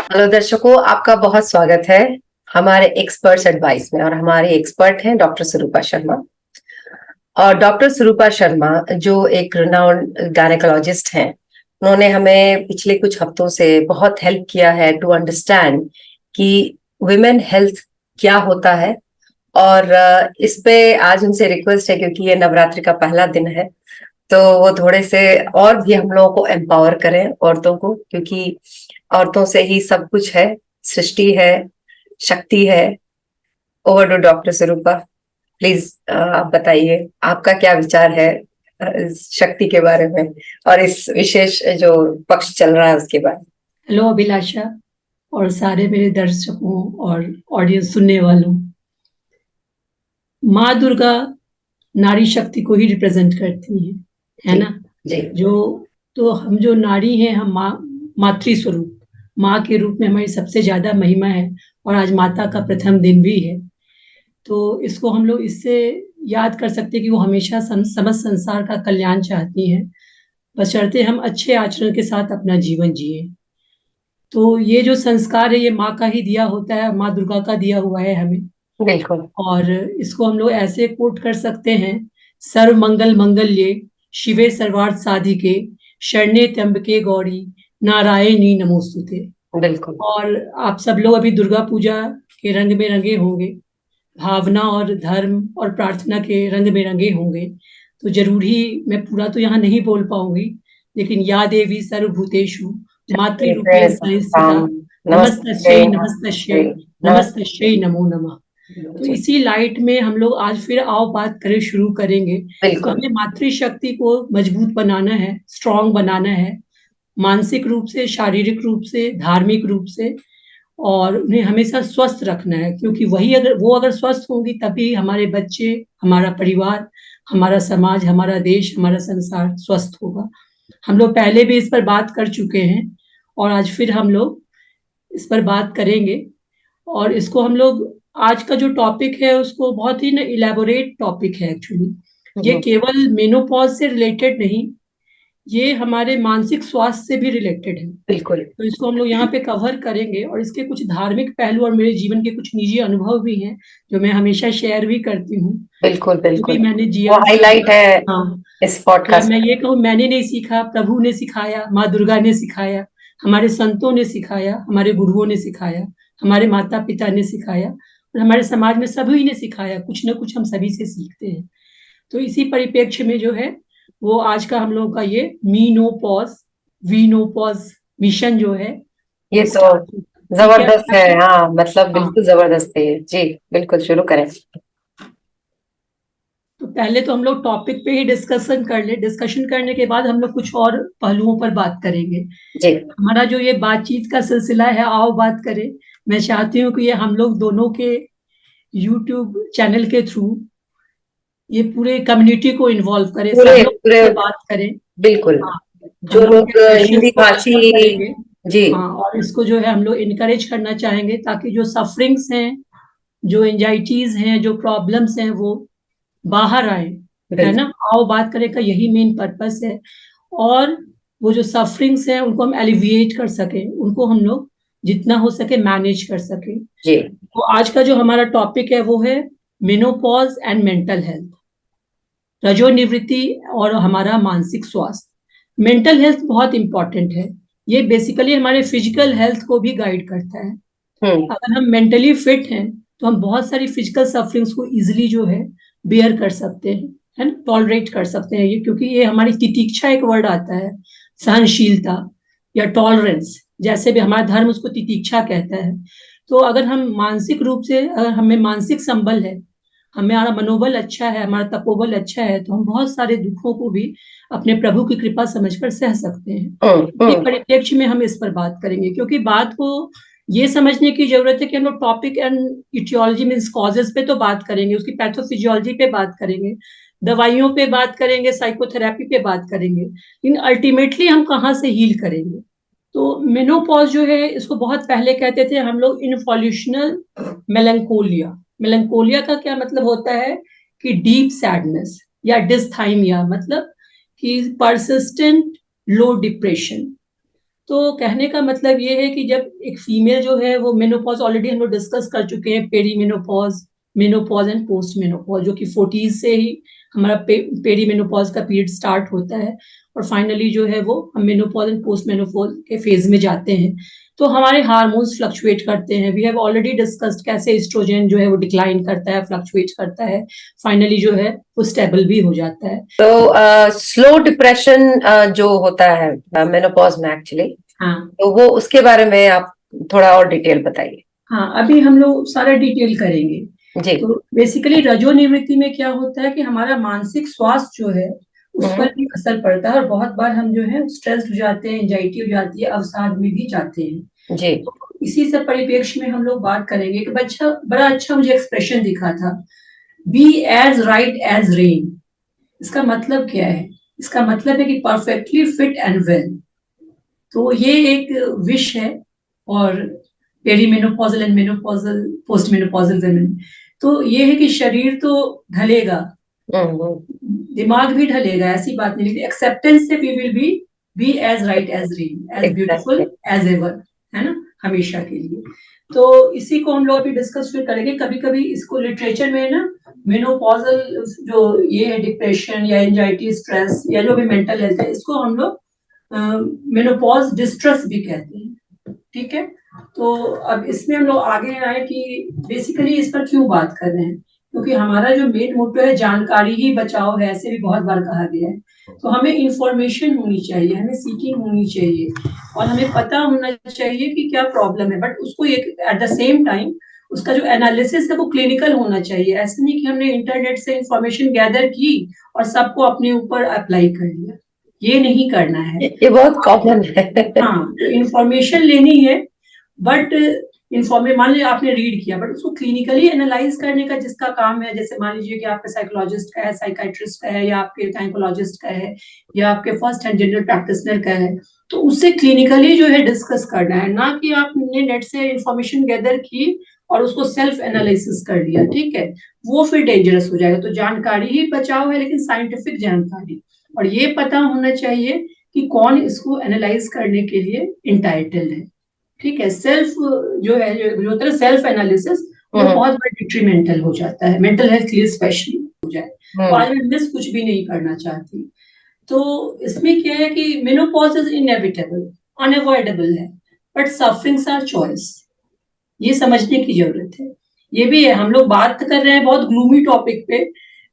Hello दर्शकों, आपका बहुत स्वागत है हमारे एक्सपर्ट्स एडवाइस में। और हमारे एक्सपर्ट हैं डॉक्टर स्वरूपा शर्मा। और डॉक्टर स्वरूपा शर्मा जो एक रिनाउंड गायनेकोलॉजिस्ट हैं, उन्होंने हमें पिछले कुछ हफ्तों से बहुत हेल्प किया है टू अंडरस्टैंड कि विमेन हेल्थ क्या होता है। और इस पे आज उनसे रिक्वेस्ट है, क्योंकि ये नवरात्रि का पहला दिन है, तो वो थोड़े से और भी हम लोगों को एम्पावर करें औरतों को, क्योंकि औरतों से ही सब कुछ है, सृष्टि है, शक्ति है। Over to doctor Swarupa, please आप बताइए आपका क्या विचार है इस शक्ति के बारे में और इस विशेष जो पक्ष चल रहा है उसके बारे हेलो अभिलाषा और सारे मेरे दर्शकों और ऑडियंस सुनने वालों। माँ दुर्गा नारी शक्ति को ही रिप्रेजेंट करती है जी। ना। जी। जो तो हम जो नारी हैं, हम माँ, मातृ स्वरूप, माँ के रूप में हमारी सबसे ज्यादा महिमा है। और आज माता का प्रथम दिन भी है, तो इसको हम लोग इससे याद कर सकते हैं कि वो हमेशा समस्त संसार का कल्याण चाहती हैं, बशर्ते हम अच्छे आचरण के साथ अपना जीवन जिए। तो ये जो संस्कार है, ये माँ का ही दिया होता है, माँ दुर्गा का दिया हुआ है हमें। बिल्कुल। और इसको हम लोग ऐसे कोट कर सकते हैं: सर्व मंगल मंगल्ये शिवे सर्वार्थ साधिके शरण्ये त्र्यंबके गौरी नारायणी नमोस्तुते। बिल्कुल। और आप सब लोग अभी दुर्गा पूजा के रंग में रंगे होंगे, भावना और धर्म और प्रार्थना के रंग में रंगे होंगे। तो जरूर ही मैं पूरा तो यहाँ नहीं बोल पाऊंगी, लेकिन या देवी सर्वभूतेषु मातृरूपेण संस्थिता नमस्ते नमस्तस्यै नमस्ते नमस्तस्यै नमस्ते। नमस्तस्यै नमो नमः। तो इसी लाइट में हम लोग आज फिर आओ बात करें शुरू करेंगे। तो बिल्कुल। हमें मातृशक्ति को मजबूत बनाना है, स्ट्रांग बनाना है, मानसिक रूप से, शारीरिक रूप से, धार्मिक रूप से। और उन्हें हमेशा स्वस्थ रखना है, क्योंकि वही अगर स्वस्थ होंगी तभी हमारे बच्चे, हमारा परिवार, हमारा समाज, हमारा देश, हमारा संसार स्वस्थ होगा। हम लोग पहले भी इस पर बात कर चुके हैं और आज फिर हम लोग इस पर बात करेंगे। और इसको हम लोग, आज का जो टॉपिक है उसको बहुत ही ना इलेबोरेट टॉपिक है एक्चुअली। ये हम्म। केवल मेनोपॉज से रिलेटेड नहीं, ये हमारे मानसिक स्वास्थ्य से भी रिलेटेड है। बिल्कुल। तो इसको हम लोग यहाँ पे कवर करेंगे और इसके कुछ धार्मिक पहलू और मेरे जीवन के कुछ निजी अनुभव भी हैं, जो मैं हमेशा शेयर भी करती हूँ। बिल्कुल। जो भी बिल्कुल। मैंने वो जिया। हाईलाइट है हाँ, इस या पॉडकास्ट मैं का। ये कहूँ, मैंने नहीं सीखा, प्रभु ने सिखाया, माँ दुर्गा ने सिखाया, हमारे संतों ने सिखाया, हमारे गुरुओं ने सिखाया, हमारे माता पिता ने सिखाया, और हमारे समाज में सभी ने सिखाया। कुछ ना कुछ हम सभी से सीखते हैं। तो इसी परिप्रेक्ष्य में जो है, वो आज का हम लोगों का ये me no pause we no pause mission जो है, ये वो तो स्टार्ट। ठीक है जबरदस्त है। अभिलाषा? हाँ, मतलब हाँ, बिल्कुल जबरदस्त है ये। जी, बिल्कुल शुरू करें। तो पहले तो हम लोग टॉपिक पे ही डिस्कशन कर ले, डिस्कशन करने के बाद हम लोग कुछ और पहलुओं पर बात करेंगे। जी। हमारा जो ये बातचीत का सिलसिला है, आओ बात करें, मैं चाहती हूँ कि ये हम लोग दोनों के यूट्यूब चैनल के थ्रू ये पूरे कम्युनिटी को इन्वॉल्व करें, सब पूरे लोग पूरे। से बात करें। बिल्कुल। हाँ, हम जो लोग लोग अपने सेशंस हिंदी को भाषी। रेफर करेंगे। जी। हाँ, और इसको जो है हम लोग इनकरेज करना चाहेंगे, ताकि जो सफरिंग्स हैं, जो एंजाइटीज हैं, जो प्रॉब्लम्स हैं, वो बाहर आए। है बिल्कुल। ना? आओ बात करें का यही मेन पर्पस है। और वो जो सफरिंग्स हैं उनको हम एलिविएट कर सकें, उनको हम लोग जितना हो सके मैनेज कर सकें। जी। तो आज का जो हमारा टॉपिक है वो है मेनोपॉज एंड मेंटल हेल्थ, रजोनिवृत्ति और हमारा मानसिक स्वास्थ्य। मेंटल हेल्थ बहुत इंपॉर्टेंट है। ये बेसिकली हमारे फिजिकल हेल्थ को भी गाइड करता है। हम्म। अगर हम मेंटली फिट हैं तो हम बहुत सारी फिजिकल सफरिंग्स को इजिली जो है बेयर कर सकते हैं, है ना, टॉलरेट कर सकते हैं। ये क्योंकि ये हमारी तितिक्षा एक वर्ड आता है, सहनशीलता या टॉलरेंस, जैसे भी हमारा धर्म उसको तितिक्षा कहता है। तो अगर हम मानसिक रूप से, अगर हमें मानसिक संबल है, हमारा मनोबल अच्छा है, हमारा तपोबल अच्छा है, तो हम बहुत सारे दुखों को भी अपने प्रभु की कृपा समझकर सह सकते हैं। हम्म। इसी परिप्रेक्ष्य में हम इस पर बात करेंगे, क्योंकि बात को ये समझने की जरूरत है कि हम लोग topic and etiology means causes पे तो बात करेंगे, उसकी पैथोफिजियोलॉजी पे बात करेंगे, दवाइयों पे बात करेंगे, साइकोथेरेपी पे बात करेंगे, लेकिन अल्टीमेटली हम कहाँ से हील करेंगे। तो मेनोपॉज जो है, इसको बहुत पहले कहते थे हम लोग इनफॉल्यूशनल मेलंकोलिया। मेलंकोलिया का क्या मतलब होता है कि डीप सैडनेस, या डिस्थाइमिया मतलब कि परसिस्टेंट लो डिप्रेशन। तो कहने का मतलब ये है कि जब एक फीमेल जो है वो मेनोपॉज, ऑलरेडी हम लोग डिस्कस कर चुके हैं, peri menopause, menopause and post menopause, जो कि 40 से ही हमारा पेरी मेनोपॉज का पीरियड स्टार्ट होता है और फाइनली जो है वो हम मेनोपॉज एंड पोस्ट मेनोपॉज के फेज में जाते हैं। तो हमारे हार्मोन्स फ्लक्चुएट करते हैं। वी हैव ऑलरेडी डिस्कस्ड कैसे एस्ट्रोजन जो है वो डिक्लाइन करता है, फ्लक्चुएट करता है, फाइनली जो है वो स्टेबल भी हो जाता है। तो स्लो डिप्रेशन जो होता है मेनोपॉज में एक्चुअली, हाँ, तो वो उसके बारे में आप थोड़ा और डिटेल बताइए। हाँ, अभी हम लोग सारा डिटेल करेंगे। जी। तो बेसिकली रजोनिवृत्ति में क्या होता है कि हमारा मानसिक स्वास्थ्य जो है उस पर भी असर पड़ता है और बहुत बार हम जो है स्ट्रेस हो जाते हैं, एंजाइटी हो जाती है, अवसाद में भी जाते हैं। जी। तो इसी सब परिप्रेक्ष्य में हम लोग बात करेंगे कि बड़ा अच्छा मुझे एक्सप्रेशन दिखा था, be as right as rain. इसका मतलब क्या है? इसका मतलब है कि परफेक्टली फिट एंड वेल। तो ये एक विश है। और perimenopausal and menopausal, post menopausal women, तो ये है कि शरीर तो ढलेगा, दिमाग भी ढलेगा, ऐसी बात नहीं, लेकिन एक्सेप्टेंस से we will be as right as rain, as beautiful as ever, है ना, हमेशा के लिए। तो इसी को हम लोग अभी डिस्कस फिर करेंगे। कभी कभी इसको लिटरेचर में ना मेनोपॉजल जो ये है डिप्रेशन या एंजाइटी, स्ट्रेस या जो भी मेंटल हेल्थ है, इसको हम लोग मेनोपॉज डिस्ट्रेस भी कहते हैं। ठीक है, तो अब इसमें हम लोग आगे आए कि बेसिकली इस पर क्यों बात कर रहे हैं, क्योंकि हमारा जो मेन मोटो है जानकारी ही बचाओ है, ऐसे भी बहुत बार कहा गया है। तो हमें इंफॉर्मेशन होनी चाहिए, हमें सीकिंग होनी चाहिए और हमें पता होना चाहिए कि क्या प्रॉब्लम है, बट उसको एक एट द सेम टाइम उसका जो एनालिसिस है वो क्लिनिकल होना चाहिए। ऐसा नहीं कि हमने इंटरनेट से इंफॉर्मेशन गैदर की और सबको अपने ऊपर अप्लाई कर लिया, ये नहीं करना है। ये बहुत कॉमन है। हाँ, तो इंफॉर्मेशन लेनी है, बट इंफॉर्मेशन मान लीजिए आपने रीड किया, बट उसको क्लिनिकली एनालाइज करने का जिसका काम है, जैसे मान लीजिए कि आपके साइकोलॉजिस्ट का है, साइकाइट्रिस्ट का है, या आपके गायनेकोलॉजिस्ट का है, या आपके फर्स्ट हैंड जनरल प्रैक्टिशनर का है, तो उससे क्लिनिकली जो है डिस्कस करना है, ना कि आपने नेट से इंफॉर्मेशन गैदर की और उसको सेल्फ एनालिसिस कर लिया। ठीक है, वो फिर डेंजरस हो जाएगा। तो जानकारी ही बचाव है, लेकिन साइंटिफिक जानकारी, और ये पता होना चाहिए कि कौन इसको एनालाइज करने के लिए इंटाइटल्ड है। ठीक है, सेल्फ जो है, जो होता है सेल्फ एनालिसिस, वो बहुत बड़ा डिट्रीमेंटल हो जाता है, मेंटल हेल्थ के लिए स्पेशली हो जाए। तो आज मैं मिस कुछ भी नहीं करना चाहती। तो इसमें क्या है कि मेनोपॉज इज इनएविटेबल, अनअवॉइडेबल है, बट सफरिंग्स आर चॉइस, ये समझने की जरूरत है। ये भी है, हम लोग बात कर रहे हैं बहुत ग्लूमी टॉपिक पे,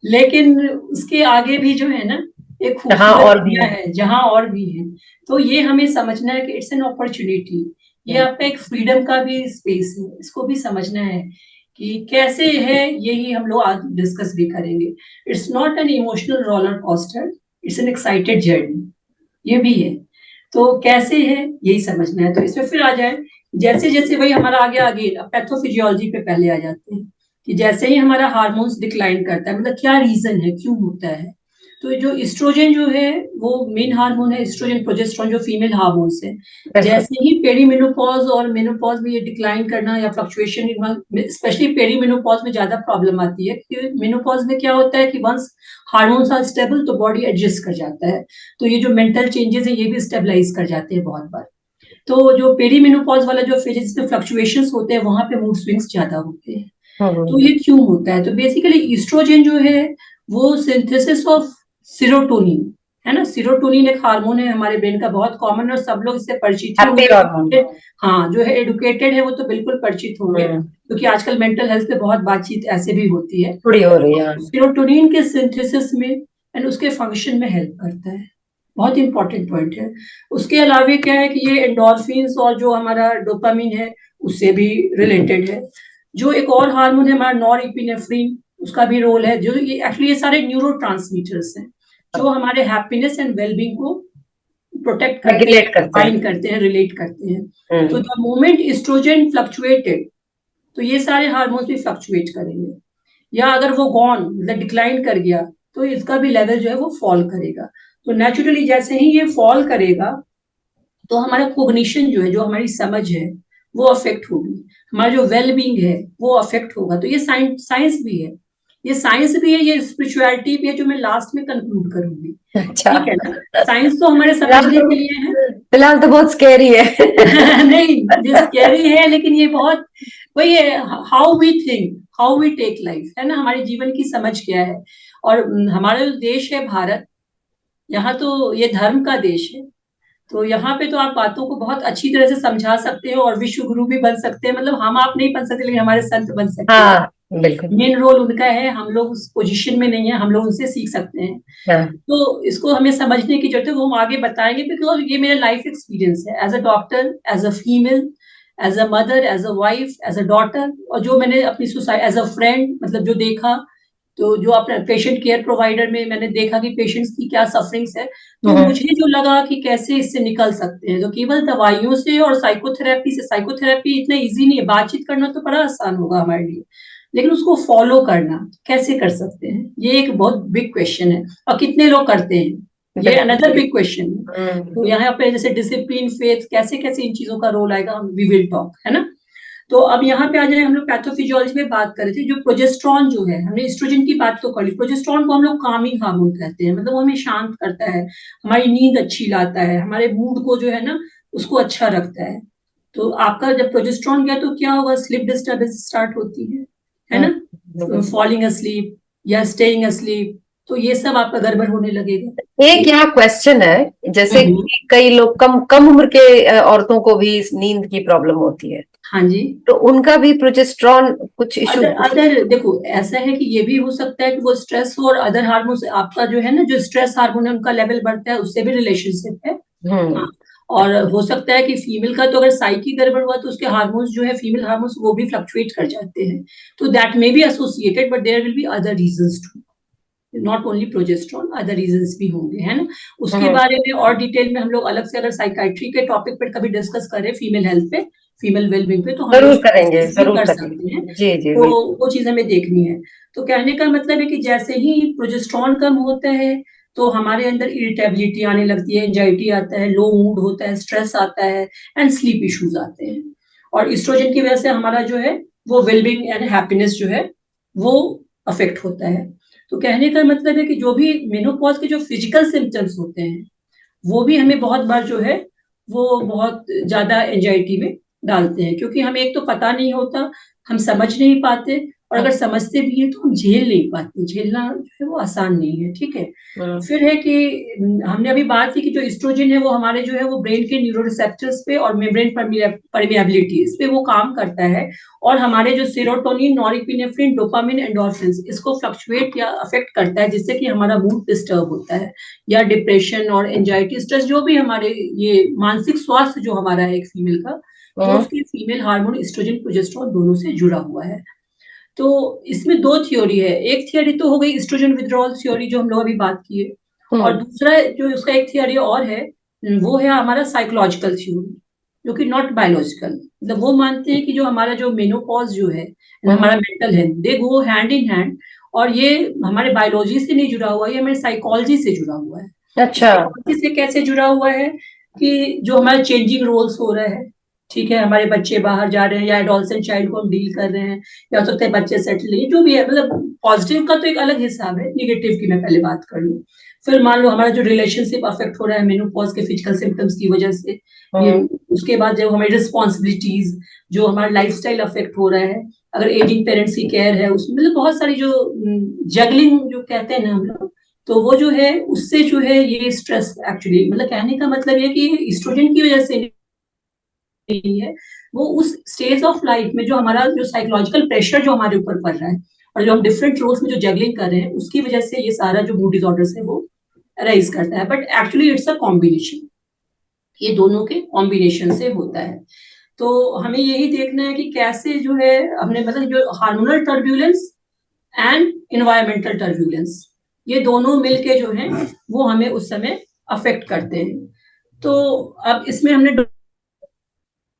लेकिन उसके आगे भी जो है ना एक खूबसूरत दुनिया है जहां और भी है। तो ये हमें समझना है कि इट्स एन अपॉर्चुनिटी, ये आपका एक फ्रीडम का भी स्पेस है, इसको भी समझना है कि कैसे है। यही हम लोग आज डिस्कस भी करेंगे। It's not an emotional roller coaster, it's an excited journey, ये भी है। तो कैसे है यही समझना है। तो इसमें फिर आ जाए, जैसे जैसे वही हमारा आगे पैथोफिजियोलॉजी पे पहले आ जाते हैं कि जैसे ही हमारा हार्मोन्स डिक्लाइन करता है, मतलब क्या रीजन है, क्यों होता है। तो जो एस्ट्रोजन जो है वो मेन हार्मोन है, एस्ट्रोजन प्रोजेस्टेरोन जो फीमेल हार्मोन्स है। जैसे ही पेरीमेनोपॉज और मेनोपॉज में ये डिक्लाइन करना या फ्लक्चुएशन, स्पेशली पेरीमेनोपॉज में ज्यादा प्रॉब्लम आती है, क्योंकि मेनोपॉज में क्या होता है कि वंस हार्मोन्स आर स्टेबल तो बॉडी एडजस्ट कर जाता है, तो ये जो मेंटल चेंजेस है ये भी स्टेबलाइज कर जाते हैं बहुत बार। तो जो पेरीमेनोपॉज वाला जो फेज जिसमें फ्लक्चुएशंस होते हैं, वहां पे मूड स्विंग्स ज्यादा होते हैं। तो ये क्यों होता है? तो बेसिकली ईस्ट्रोजन जो है वो सिंथेसिस ऑफ सीरोटोनिन है ना। सीरोटोनिन एक हार्मोन है हमारे ब्रेन का, बहुत कॉमन, और सब लोग इससे परिचित होंगे। हाँ, जो है एडुकेटेड है वो तो बिल्कुल परिचित होंगे, क्योंकि आजकल मेंटल हेल्थ पे बहुत बातचीत ऐसे भी होती है, थोड़ी हो रही है। सीरोटोनिन के सिंथेसिस में एंड उसके फंक्शन में हेल्प करता है, बहुत इंपॉर्टेंट पॉइंट है। उसके अलावा क्या है कि ये एंडोर्फिन्स और जो हमारा डोपामिन है उससे भी रिलेटेड है। जो एक और हार्मोन है हमारा नॉरएपिनेफ्रिन, उसका भी रोल है। जो ये एक्चुअली ये सारे न्यूरोट्रांसमीटर्स हैं जो हमारे हैप्पीनेस एंड वेलबींग को प्रोटेक्ट करते हैं, फाइन करते हैं, रिलेट करते हैं। तो द मोमेंट एस्ट्रोजन फ्लक्चुएटेड, तो ये सारे हार्मोन्स भी फ्लक्चुएट करेंगे, या अगर वो गॉन मतलब डिक्लाइन कर गया तो इसका भी लेवल जो है वो फॉल करेगा। तो नेचुरली जैसे ही ये फॉल करेगा तो हमारा कोग्निशन जो है, जो हमारी समझ है, वो अफेक्ट होगी, हमारा जो वेल बींग है वो अफेक्ट होगा। तो ये साइंस भी है ये साइंस भी है, ये स्पिरिचुअलिटी भी है, जो मैं लास्ट में कंक्लूड करूंगी। अच्छा, ठीक है ना, साइंस तो हमारे समझने के लिए है। फिलहाल तो बहुत स्कैरी है। नहीं, ये स्कैरी है, लेकिन ये बहुत वही है, how we think, how we take life, है ना, हमारे जीवन की समझ क्या है। और हमारा जो देश है भारत, यहाँ तो ये धर्म का देश है, तो यहाँ पे तो आप बातों को बहुत अच्छी तरह से समझा सकते हो और विश्व गुरु भी बन सकते हैं। मतलब हम आप नहीं बन सकते, लेकिन हमारे संत बन सकते हैं। हाँ, बिल्कुल। मेन रोल उनका है, हम लोग उस पोजीशन में नहीं है, हम लोग उनसे सीख सकते हैं। हाँ, तो इसको हमें समझने की जरूरत है, वो हम आगे बताएंगे, बिकॉज ये मेरा लाइफ एक्सपीरियंस है as a doctor, as a female, as a mother, as a wife, as a daughter, और जो मैंने अपनी सोसाइटी एज अ फ्रेंड, मतलब जो देखा, तो जो अपने पेशेंट केयर प्रोवाइडर में मैंने देखा कि पेशेंट्स की क्या सफरिंग्स है, तो मुझे जो लगा कि कैसे इससे निकल सकते हैं। तो केवल दवाइयों से और साइकोथेरेपी से, साइकोथेरेपी इतना इजी नहीं है, बातचीत करना तो बड़ा आसान होगा हमारे लिए, लेकिन उसको फॉलो करना कैसे कर सकते हैं, ये एक बहुत बिग क्वेश्चन है, और कितने लोग करते हैं, ये अनदर बिग क्वेश्चन है। तो यहाँ पे जैसे डिसिप्लिन, फेथ, कैसे कैसे इन चीजों का रोल आएगा, हम वी विल टॉक, है ना। तो अब यहाँ पे आ जाए, हम लोग पैथोफिजियोलॉजी में बात कर रहे थे, जो प्रोजेस्ट्रॉन जो है, हमने एस्ट्रोजन की बात तो कर ली, प्रोजेस्ट्रॉन को हम लोग कामिंग हार्मोन कहते हैं, मतलब वो हमें शांत करता है, हमारी नींद अच्छी लाता है, हमारे मूड को जो है ना उसको अच्छा रखता है। तो आपका जब प्रोजेस्ट्रॉन गया तो क्या होगा, स्लीप डिस्टर्बेंस स्टार्ट होती है ना, फॉलिंग अस्लीप या स्टेइंग अस्लीप, तो ये सब आपका गड़बड़ होने लगेगा। एक यहाँ क्वेश्चन है, जैसे कि कई लोग कम कम उम्र के औरतों को भी नींद की प्रॉब्लम होती है, हाँ जी। तो उनका भी प्रोजेस्टेरॉन कुछ इशू? अदर देखो, ऐसा है कि ये भी हो सकता है कि वो स्ट्रेस और अदर हार्मोन से, आपका जो है ना, जो स्ट्रेस हार्मोन है उनका लेवल बढ़ता है, उससे भी रिलेशनशिप है। हाँ, और हो सकता है कि फीमेल का तो अगर साइकी गड़बड़ हुआ तो उसके हार्मोन्स जो है, फीमेल हार्मोन्स, वो भी फ्लक्चुएट कर जाते हैं, तो that may be associated, but there will be other reasons too, not only progesterone, other reasons भी होंगे, है ना। उसके बारे में और डिटेल में हम लोग अलग से अगर साइकाइट्री के टॉपिक पर कभी डिस्कस करें, फीमेल हेल्थ पे, फीमेल वेलबींग पे, तो हम जरूर लोग करेंगे, डिस्कस भी जरूर कर सकते हैं। करेंगे। जी जी, तो बिल्कुल। वो चीज हमें देखनी है। तो कहने का मतलब है कि जैसे ही प्रोजेस्ट्रॉन कम होता है, तो हमारे अंदर इरिटेबिलिटी आने लगती है, एंजाइटी आता है, लो मूड होता है, स्ट्रेस आता है, एंड स्लीप इश्यूज आते हैं। और इस्ट्रोजन की वजह से हमारा जो है वो वेलबींग एंड हैप्पीनेस जो है वो अफेक्ट होता है। तो कहने का मतलब है कि जो भी मेनोपॉज के जो फिजिकल सिम्टम्स होते हैं, वो भी हमें बहुत बार जो है वो बहुत ज्यादा एंजाइटी में डालते हैं, क्योंकि हमें एक तो पता नहीं होता, हम समझ नहीं पाते, और अगर समझते भी हैं तो हम झेल नहीं पाते, झेलना जो है वो आसान नहीं है, ठीक है। फिर है कि हमने अभी बात की कि जो एस्ट्रोजन है वो हमारे जो है वो ब्रेन के न्यूरो रिसेप्टर्स पे और मेम्ब्रेन परमिएबिलिटी इस पे वो काम करता है, और हमारे जो सेरोटोनिन, नॉरएपिनेफ्रिन, डोपामिन, एंडोर्फिन, इसको फ्लक्चुएट या अफेक्ट करता है, जिससे कि हमारा मूड डिस्टर्ब होता है, या डिप्रेशन और एंजाइटी, स्ट्रेस, जो भी हमारे ये मानसिक स्वास्थ्य जो हमारा है एक फीमेल का, वो उसके फीमेल हार्मोन एस्ट्रोजन, प्रोजेस्टेरोन दोनों से जुड़ा हुआ है। तो इसमें दो थ्योरी है, एक थ्योरी तो हो गई एस्ट्रोजन विथड्रॉल थ्योरी जो हम लोग अभी बात किए, और दूसरा जो उसका एक थ्योरी और है, वो है हमारा साइकोलॉजिकल थ्योरी, जो कि नॉट बायोलॉजिकल, मतलब वो मानते हैं कि जो हमारा जो मेनोपॉज जो है, हमारा mental health, they go hand in hand, और ये हमारे बायोलॉजी से नहीं जुड़ा हुआ, ये हमारे साइकोलॉजी से जुड़ा हुआ है। अच्छा। साइकोलॉजी से कैसे जुड़ा हुआ है कि जो हमारे चेंजिंग रोल्स हो रहे हैं, ठीक है, हमारे बच्चे बाहर जा रहे हैं, या एडोलसेंट चाइल्ड को हम डील कर रहे हैं, या हो सकता है बच्चे सेटल नहीं, जो भी है, मतलब पॉजिटिव का तो एक अलग हिसाब है, निगेटिव की मैं पहले बात कर लूँ। फिर मान लो हमारा जो रिलेशनशिप अफेक्ट हो रहा है मेनोपॉज के फिजिकल सिम्टम्स की वजह से, ये उसके बाद जब हमारी रिस्पॉन्सिबिलिटीज, जो हमारा लाइफस्टाइल अफेक्ट हो रहा है, अगर एजिंग पेरेंट्स की केयर है, उसमें मतलब बहुत सारी जो जगलिंग जो कहते हैं ना हम लोग, तो वो जो है उससे जो है ये स्ट्रेस, एक्चुअली मतलब कहने का मतलब ये कि एस्ट्रोजन की वजह से नहीं है, वो उस स्टेज ऑफ लाइफ में जो हमारा जो साइकोलॉजिकल प्रेशर जो हमारे ऊपर पड़ रहा है, और जो हम डिफरेंट रोल्स में जो जगलिंग कर रहे हैं, उसकी वजह से ये सारा जो मूड डिसऑर्डर्स है वो राइज करता है। But actually it's a combination, ये दोनों के कॉम्बिनेशन से होता है। तो हमें यही देखना है कि कैसे जो है हमने, मतलब जो hormonal turbulence and environmental turbulence, ये दोनों मिलके जो है वो हमें उस समय अफेक्ट करते हैं। तो अब इसमें हमने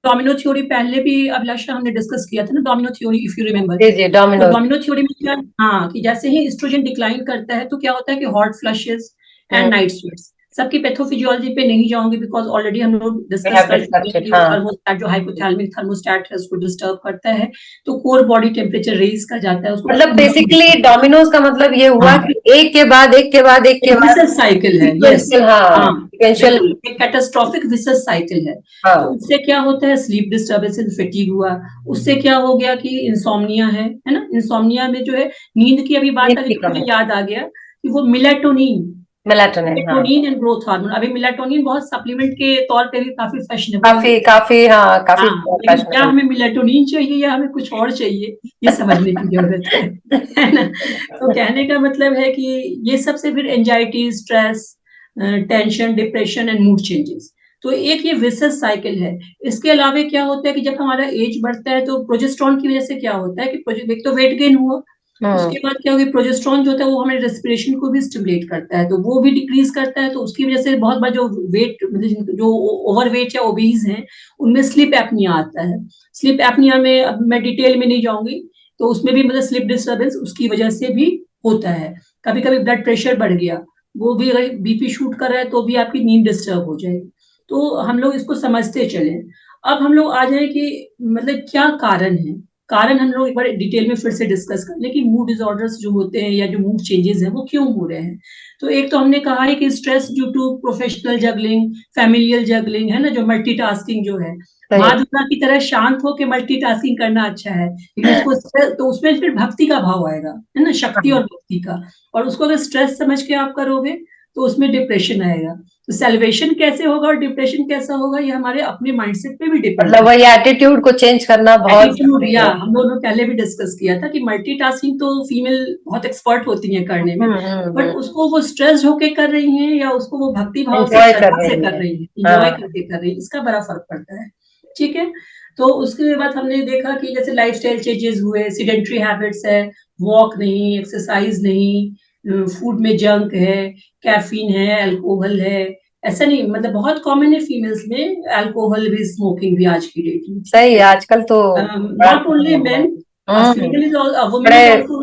डोमिनो थ्योरी पहले भी अभिलाषा हमने डिस्कस किया था ना, domino theory, if you remember. जी जी, तो डोमिनो। डोमिनो थ्योरी में क्या, हाँ, कि जैसे ही एस्ट्रोजन डिक्लाइन करता है तो क्या होता है कि hot flushes and night sweats, सबकी पैथोफिजियोलॉजी पे नहीं जाऊंगी बिकॉज ऑलरेडी हम लोग We डिस्कस have कर discussed चुके हैं it, कि हाँ। थर्मोस्टैट जो हाइपोथैलेमिक थर्मोस्टैट है उसको डिस्टर्ब करता है, तो कोर बॉडी टेम्परेचर रेज कर जाता है, उसको मतलब बेसिकली डोमिनोज का मतलब ये हुआ हाँ। कि एक के बाद एक के बाद एक के बाद विशस साइकिल है, यस, sequential, हाँ, sequential, बिल्कुल एक कैटास्ट्रोफिक विशस साइकिल है। हाँ। तो उससे क्या होता है, स्लीप डिस्टर्बेंस, फेटीग हुआ, उससे क्या हो गया कि इंसोम्निया है ना, इंसोम्निया में जो है नींद की अभी बात नींद आ की गई तो मुझे कमी, याद आ गया कि वो मेलाटोनिन मेलाटोनिन, हाँ, एंड ग्रोथ हार्मोन, अभी मेलाटोनिन बहुत सप्लीमेंट के तौर पे भी काफी फैशनेबल काफी काफी, हाँ, काफी हाँ, लेकिन क्या फैशनेबल। हमें मेलाटोनिन चाहिए या हमें कुछ और चाहिए, ये समझने की जरूरत है ना। तो कहने का मतलब है कि ये सबसे फिर anxiety, stress, tension, depression and mood changes, तो एक ये विशस साइकिल है। इसके अलावा क्या होता है कि जब हमारा एज बढ़ता है तो प्रोजेस्टेरॉन की वजह से क्या होता है कि एक तो वेट गेन हुआ, उसके बाद क्या होगी, प्रोजेस्टेरॉन जो होता है वो हमारे रेस्पिरेशन को भी स्टिमुलेट करता है, तो वो भी डिक्रीज करता है, तो उसकी वजह से बहुत बार जो वेट मतलब जो ओवरवेट या ओबीज हैं उनमें स्लीप एपनिया आता है। स्लीप एपनिया में अब मैं डिटेल में नहीं जाऊंगी, तो उसमें भी मतलब स्लीप डिस्टर्बेंस उसकी वजह से भी होता है। कभी कभी ब्लड प्रेशर बढ़ गया, वो भी अगर बीपी शूट कर रहा है तो भी आपकी नींद डिस्टर्ब हो जाएगी। तो हम लोग इसको समझते चले। अब हम लोग आ जाए कि मतलब क्या कारण है, कारण हम लोग एक बार डिटेल में फिर से डिस्कस कर लें कि मूड डिसऑर्डर्स जो होते हैं या जो मूड चेंजेस हैं वो क्यों हो रहे हैं। तो एक तो हमने कहा है कि stress due to professional juggling, familial juggling, है ना, जो मल्टीटास्किंग जो है, माँ दुर्गा की तरह शांत होकर मल्टीटास्किंग करना अच्छा है, लेकिन उसको तो उसमें फिर भक्ति का भाव आएगा, है ना, शक्ति और भक्ति का, और उसको अगर स्ट्रेस समझ के आप करोगे तो उसमें डिप्रेशन आएगा। तो सेल्वेशन कैसे होगा और डिप्रेशन कैसा होगा, ये हमारे अपने माइंडसेट पे भी डिपेंड मतलब वही एटीट्यूड को चेंज करना बहुत एटीट्यूड, जरूरी या है। हम लोगों ने पहले भी डिस्कस किया था कि मल्टीटास्किंग तो फीमेल बहुत एक्सपर्ट होती है करने में, बट उसको वो स्ट्रेस होके कर रही हैं या उसको वो भक्ति भाव से एंजॉय कर श्रद्धा से रही कर है, रही है, हाँ। इंजॉय करके कर रही है, इसका बड़ा फर्क पड़ता है। ठीक है, तो उसके बाद हमने देखा कि जैसे लाइफस्टाइल चेंजेस हुए, सीडेंटरी हैबिट्स है, वॉक नहीं, एक्सरसाइज नहीं, फूड में जंक है, कैफीन है, अल्कोहल है, ऐसा नहीं, मतलब बहुत कॉमन है फीमेल्स में अल्कोहल भी, स्मोकिंग भी आज की डेट में। सही है, आजकल तो not only men, female is women is बड़े आल्सो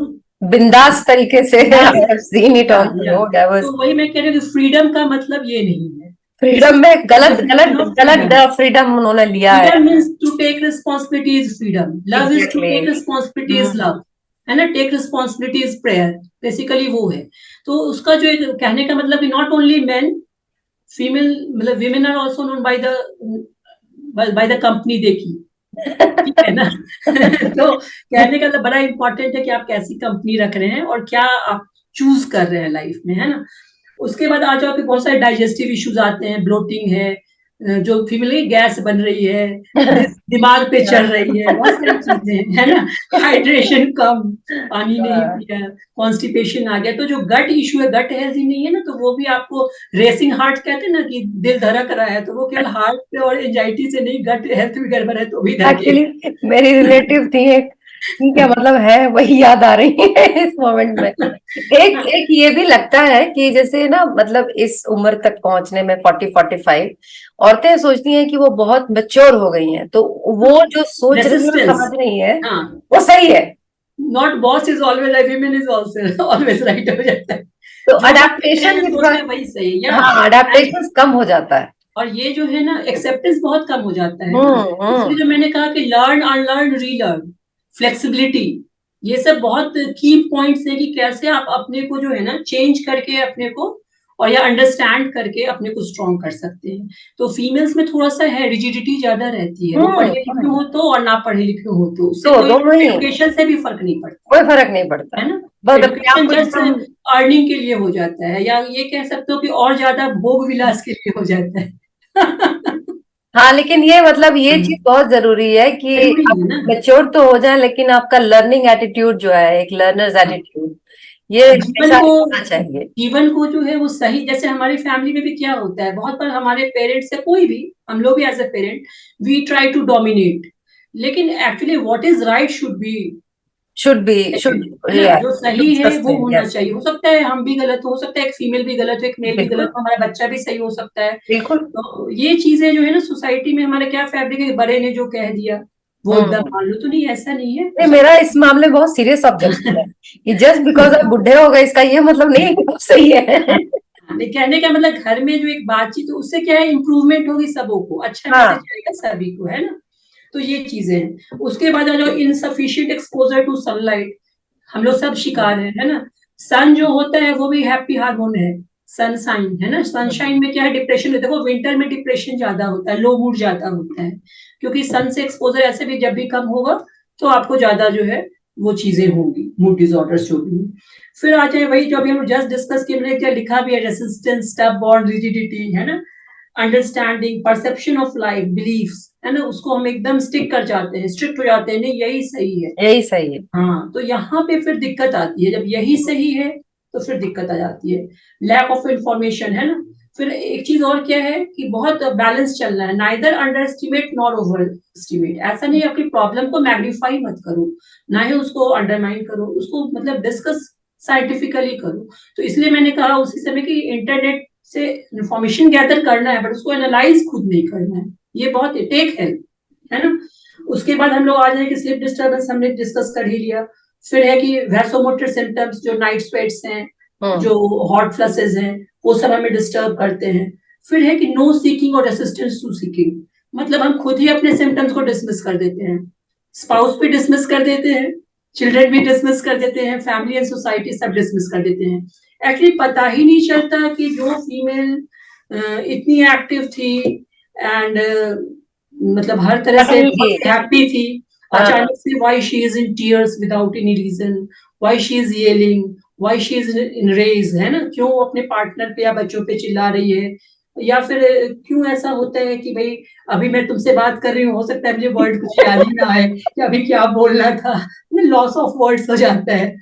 बिंदास तरीके से seen it on the road. I was तो वही मैं कह रही हूँ कि फ्रीडम का मतलब ये नहीं है, फ्रीडम में गलत गलत गलत फ्रीडम उन्होंने लिया है। Freedom means to take responsibility is freedom, love is to exactly, take responsibility is love, है ना, take responsibility is prayer, basically वो है। तो उसका जो एक कहने का मतलब नॉट ओनली मेन, फीमेल मतलब women are also known by the company देखी, ठीक है ना। तो कहने का तो बड़ा इंपॉर्टेंट है कि आप कैसी कंपनी रख रहे हैं और क्या आप चूज कर रहे हैं लाइफ में, है ना। उसके बाद आ जाओ कि बहुत सारे डाइजेस्टिव इश्यूज आते हैं, ब्लोटिंग है, जो फीमेल गैस बन रही है, दिमाग पे चढ़ रही है, बहुत सारी चीजें है ना, हाइड्रेशन कम, पानी नहीं पिया, कॉन्स्टिपेशन आ गया, तो जो गट इशू है, गट हेल्थ ही नहीं है ना, तो वो भी आपको रेसिंग हार्ट कहते हैं ना कि दिल धड़क रहा है, तो वो केवल हार्ट पे और एंजाइटी से नहीं, गट हेल्थ भी गड़बड़ है तो भी एक्चुअली मेरी रिलेटिव थी एक, ठीक है, मतलब है वही याद आ रही है इस मोमेंट में। एक ये भी लगता है कि जैसे ना, मतलब इस उम्र तक पहुंचने में 40-45 औरतें सोचती हैं कि वो बहुत मैच्योर हो गई हैं, तो वो जो सोच रही है, समझ रही है, वो सही है। Not boss is always right, women is also always right हो जाता है, तो अडेप्टेशन भी थोड़ा, वही सही है, हाँ, अडेप्टेशन कम हो जाता है, और ये जो है ना एक्सेप्टेंस बहुत कम हो जाता है ना, इसलिए जो मैंने कहा कि लर्न, अनलर्न, रीलर्न, फ्लेक्सिबिलिटी, ये सब बहुत की पॉइंट्स है कि कैसे आप अपने को जो है ना चेंज करके अपने को, और या अंडरस्टैंड करके अपने को स्ट्रॉन्ग कर सकते हैं। तो फीमेल्स में थोड़ा सा है, रिजिडिटी ज्यादा रहती है, वो पढ़े लिखे हो तो और ना पढ़े लिखे हो तो, उससे कोई एजुकेशन से भी फर्क नहीं पड़ता, कोई फर्क नहीं पड़ता, है ना। एजुकेशन जस्ट अर्निंग के लिए हो जाता है, या ये कह सकते हो कि और ज्यादा भोग विलास के लिए हो जाता है। हाँ, लेकिन ये मतलब ये चीज बहुत जरूरी है कि आप मैच्योर तो हो जाए, लेकिन आपका लर्निंग एटीट्यूड जो है, एक लर्नर्स एटीट्यूड, ये होना चाहिए। जीवन को जो है वो सही, जैसे हमारी फैमिली में भी क्या होता है, बहुत बार हमारे पेरेंट्स से, कोई भी, हम लोग भी as a parent we try to dominate, लेकिन actually what is right should जो सही है वो होना चाहिए। हो सकता है हम भी गलत हो सकता है एक फीमेल भी गलत हो, एक मेल भी गलत हो, हमारा बच्चा भी सही हो सकता है, बिल्कुल। तो ये चीजें जो है ना सोसाइटी में हमारे क्या फैब्रिक है, बड़े ने जो कह दिया वो एकदम मान लो, तो नहीं, ऐसा नहीं है। नहीं, मेरा इस मामले में बहुत सीरियस ऑब्जेक्शन है कि जस्ट बिकॉज आप बुढ़े हो गए इसका ये मतलब नहीं कि आप सही है। कहने का मतलब घर में जो एक बातचीत, उससे क्या है, इम्प्रूवमेंट होगी, सबों को अच्छा हाँ। मैसेज जाएगा सभी को, है ना। तो ये चीजें हैं। उसके बाद जो इनसफिशिएंट एक्सपोजर टू सनलाइट, हम लोग सब शिकार है ना। सन जो होता है वो भी हैप्पी हार्मोन है, सनशाइन, है ना। सनशाइन में क्या है, डिप्रेशन होता है। देखो विंटर में डिप्रेशन ज्यादा होता है, लो मूड ज्यादा होता है, क्योंकि सन से एक्सपोजर ऐसे भी जब भी कम होगा तो आपको ज्यादा जो है वो चीजें होंगी, मूड डिसऑर्डर्स जो भी। फिर आ जाए वही जो अभी हम जस्ट डिस्कस किए, मैंने क्या लिखा भी है, रेसिस्टेंस, स्टब बॉन्ड, रिजिडिटी, है ना, understanding, perception of life, beliefs, है ना, उसको हम एकदम स्टिक कर जाते हैं, स्ट्रिक्ट हो जाते हैं, नहीं यही सही है। यही सही है। हाँ, तो यहाँ पे फिर दिक्कत आती है, जब यही सही है तो फिर दिक्कत आ जाती है। लैक ऑफ इंफॉर्मेशन, है ना। फिर एक चीज और क्या है कि बहुत बैलेंस चलना है, neither under estimate nor over estimate. ऐसा नहीं अपनी प्रॉब्लम को मैग्नीफाई मत करो, ना ही उसको अंडरमाइन करो, उसको मतलब डिस्कस साइंटिफिकली करो। तो इसलिए मैंने कहा उसी समय कि इंटरनेट से इंफॉर्मेशन गैदर करना है, बट उसको एनालाइज खुद नहीं करना है, ये बहुत टेक है ना। उसके बाद हम लोग आ जाए कि स्लीप डिस्टर्बेंस हमने डिस्कस कर ही लिया। फिर है कि वैसोमोटर सिम्टम्स, जो नाइट स्वेट्स हैं, जो हॉट फ्लसेस हैं, वो सब हमें डिस्टर्ब करते हैं। फिर है कि नो सीकिंग और रेसिस्टेंस टू सीकिंग, मतलब हम खुद ही अपने सिम्टम्स को डिसमिस कर देते हैं, स्पाउस भी डिसमिस कर देते हैं, चिल्ड्रन भी डिसमिस कर देते हैं, फैमिली एंड सोसाइटी सब डिसमिस कर देते हैं। एक्चुअली पता ही नहीं चलता कि जो फीमेल इतनी एक्टिव थी एंड मतलब हर तरह से हैप्पी थी, अचानक से why she is in tears without any reason, why she is yelling, why she is in rage, है ना, क्यों अपने पार्टनर पे या बच्चों पे चिल्ला रही है, या फिर क्यों ऐसा होता है कि भाई अभी मैं तुमसे बात कर रही हूँ, हो सकता है मुझे वर्ड कुछ याद ही ना आए कि अभी क्या बोलना था, लॉस ऑफ वर्ड्स हो जाता है,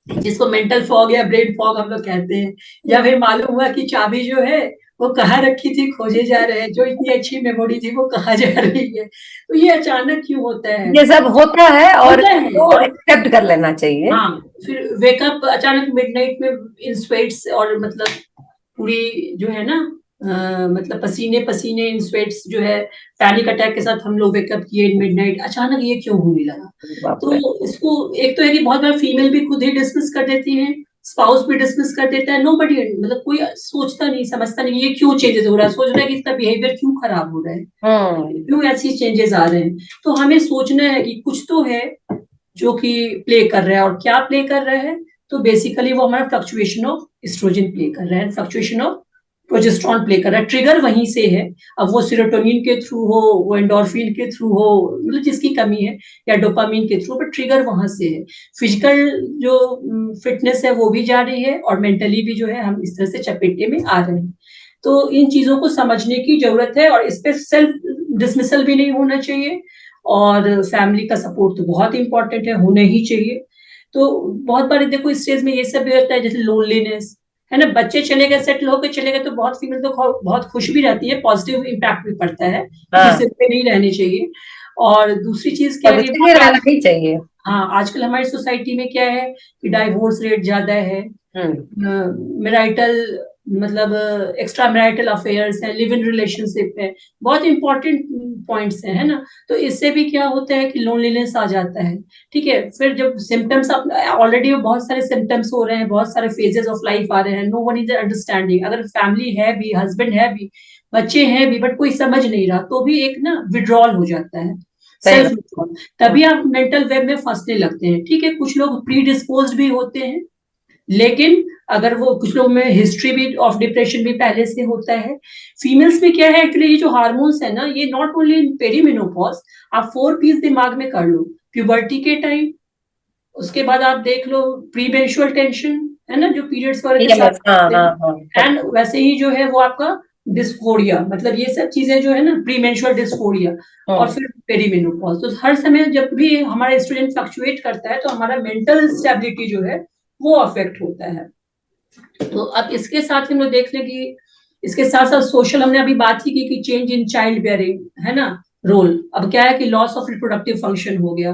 जिसको मेंटल फॉग या ब्रेन फॉग हम लोग कहते हैं। या फिर मालूम हुआ कि चाबी जो है वो कहाँ रखी थी, खोजे जा रहे हैं, जो इतनी अच्छी मेमोरी थी वो कहाँ जा रही है। तो ये अचानक क्यों होता है, ये सब होता है और होता है। तो एक्सेप्ट कर लेना चाहिए। हाँ, फिर वेकअप अचानक मिडनाइट में इन स्वेट्स, और मतलब पूरी जो है ना मतलब पसीने पसीने इन स्वेट्स जो है, पैनिक अटैक के साथ हम लोग वेकअप किए इन मिडनाइट, अचानक ये क्यों होने लगा। तो इसको एक तो है कि बहुत बार फीमेल भी खुद ही डिस्कस कर देती है, स्पाउस भी डिस्कस कर देता है, नोबडी मतलब कोई सोचता नहीं समझता नहीं ये क्यों चेंजेस हो रहा है, सोच रहा है कि इसका बिहेवियर क्यों खराब हो रहा है, क्यों ऐसी चेंजेस आ रहे हैं। तो हमें सोचना है कि कुछ तो है जो कि प्ले कर रहा है, और क्या प्ले कर रहा है, तो बेसिकली वो हमारा फ्लक्चुएशन ऑफ एस्ट्रोजन प्ले कर रहा है, फ्लक्चुएशन ऑफ प्रोजेस्ट्रॉन प्ले कर रहा है, ट्रिगर वहीं से है। अब वो सीरोटोनिन के थ्रू हो, वो एंडोर्फिन के थ्रू हो, मतलब जिसकी कमी है, या डोपामिन के थ्रू, बट ट्रिगर वहां से है। फिजिकल जो फिटनेस है वो भी जा रही है, और मेंटली भी जो है हम इस तरह से चपेटे में आ रहे हैं। तो इन चीजों को समझने की जरूरत है, और इस पे सेल्फ डिसमिसल भी नहीं होना चाहिए, और फैमिली का सपोर्ट तो बहुत इंपॉर्टेंट है, होना ही चाहिए। तो बहुत बार देखो इस स्टेज में ये सब भी होता है, जैसे लोनलीनेस, है ना, बच्चे चले गए, सेटल होकर चले गए, तो बहुत फीमेल तो बहुत खुश भी रहती है, पॉजिटिव इम्पैक्ट भी पड़ता है, क्योंकि सिर पे नहीं रहने चाहिए। और दूसरी चीज क्या है कि रहना ही चाहिए। हाँ, आजकल हमारी सोसाइटी में क्या है कि डाइवोर्स रेट ज्यादा है, मैरिटल मतलब एक्स्ट्रा मैरिटल अफेयर्स है, लिव इन रिलेशनशिप है, बहुत इंपॉर्टेंट पॉइंट्स है ना। तो इससे भी क्या होता है कि लोनलीनेस आ जाता है। ठीक है, फिर जब सिम्टम्स ऑलरेडी बहुत सारे सिम्टम्स हो रहे हैं, बहुत सारे फेजेस ऑफ लाइफ आ रहे हैं, नो वन इज अंडरस्टैंडिंग, अगर फैमिली है भी, हस्बैंड है भी, बच्चे हैं भी, बट कोई समझ नहीं रहा, तो भी एक ना विड्रॉल हो जाता है, सेल्फ विड्रॉल, तभी आप मेंटल वेब में फंसने लगते हैं। ठीक है, कुछ लोग प्री डिस्पोज भी होते हैं, लेकिन अगर वो कुछ लोग में हिस्ट्री भी ऑफ डिप्रेशन भी पहले से होता है। फीमेल्स में क्या है एक्चुअली, ये जो हार्मोन्स है ना, ये नॉट ओनली इन पेरीमेनोपॉज, आप 4 पीस दिमाग में कर लो, प्यूबर्टी के टाइम, उसके बाद आप देख लो प्री मेंस्ट्रुअल टेंशन, है ना, जो पीरियड्स वगैरह के साथ, एंड वैसे ही जो है वो आपका डिस्फोरिया, मतलब ये सब चीजें जो है ना, प्री मेंस्ट्रुअल डिस्फोरिया, और फिर पेरीमेनोपॉज। तो हर समय जब भी हमारा स्टूडेंट फ्लक्चुएट करता है तो हमारा मेंटल स्टेबिलिटी जो है वो अफेक्ट होता है। तो अब इसके साथ हम लोग देख लें कि इसके साथ साथ सोशल, हमने अभी बात ही की कि चेंज इन चाइल्ड बेयरिंग, है ना, रोल। अब क्या है कि लॉस ऑफ रिप्रोडक्टिव फंक्शन हो गया,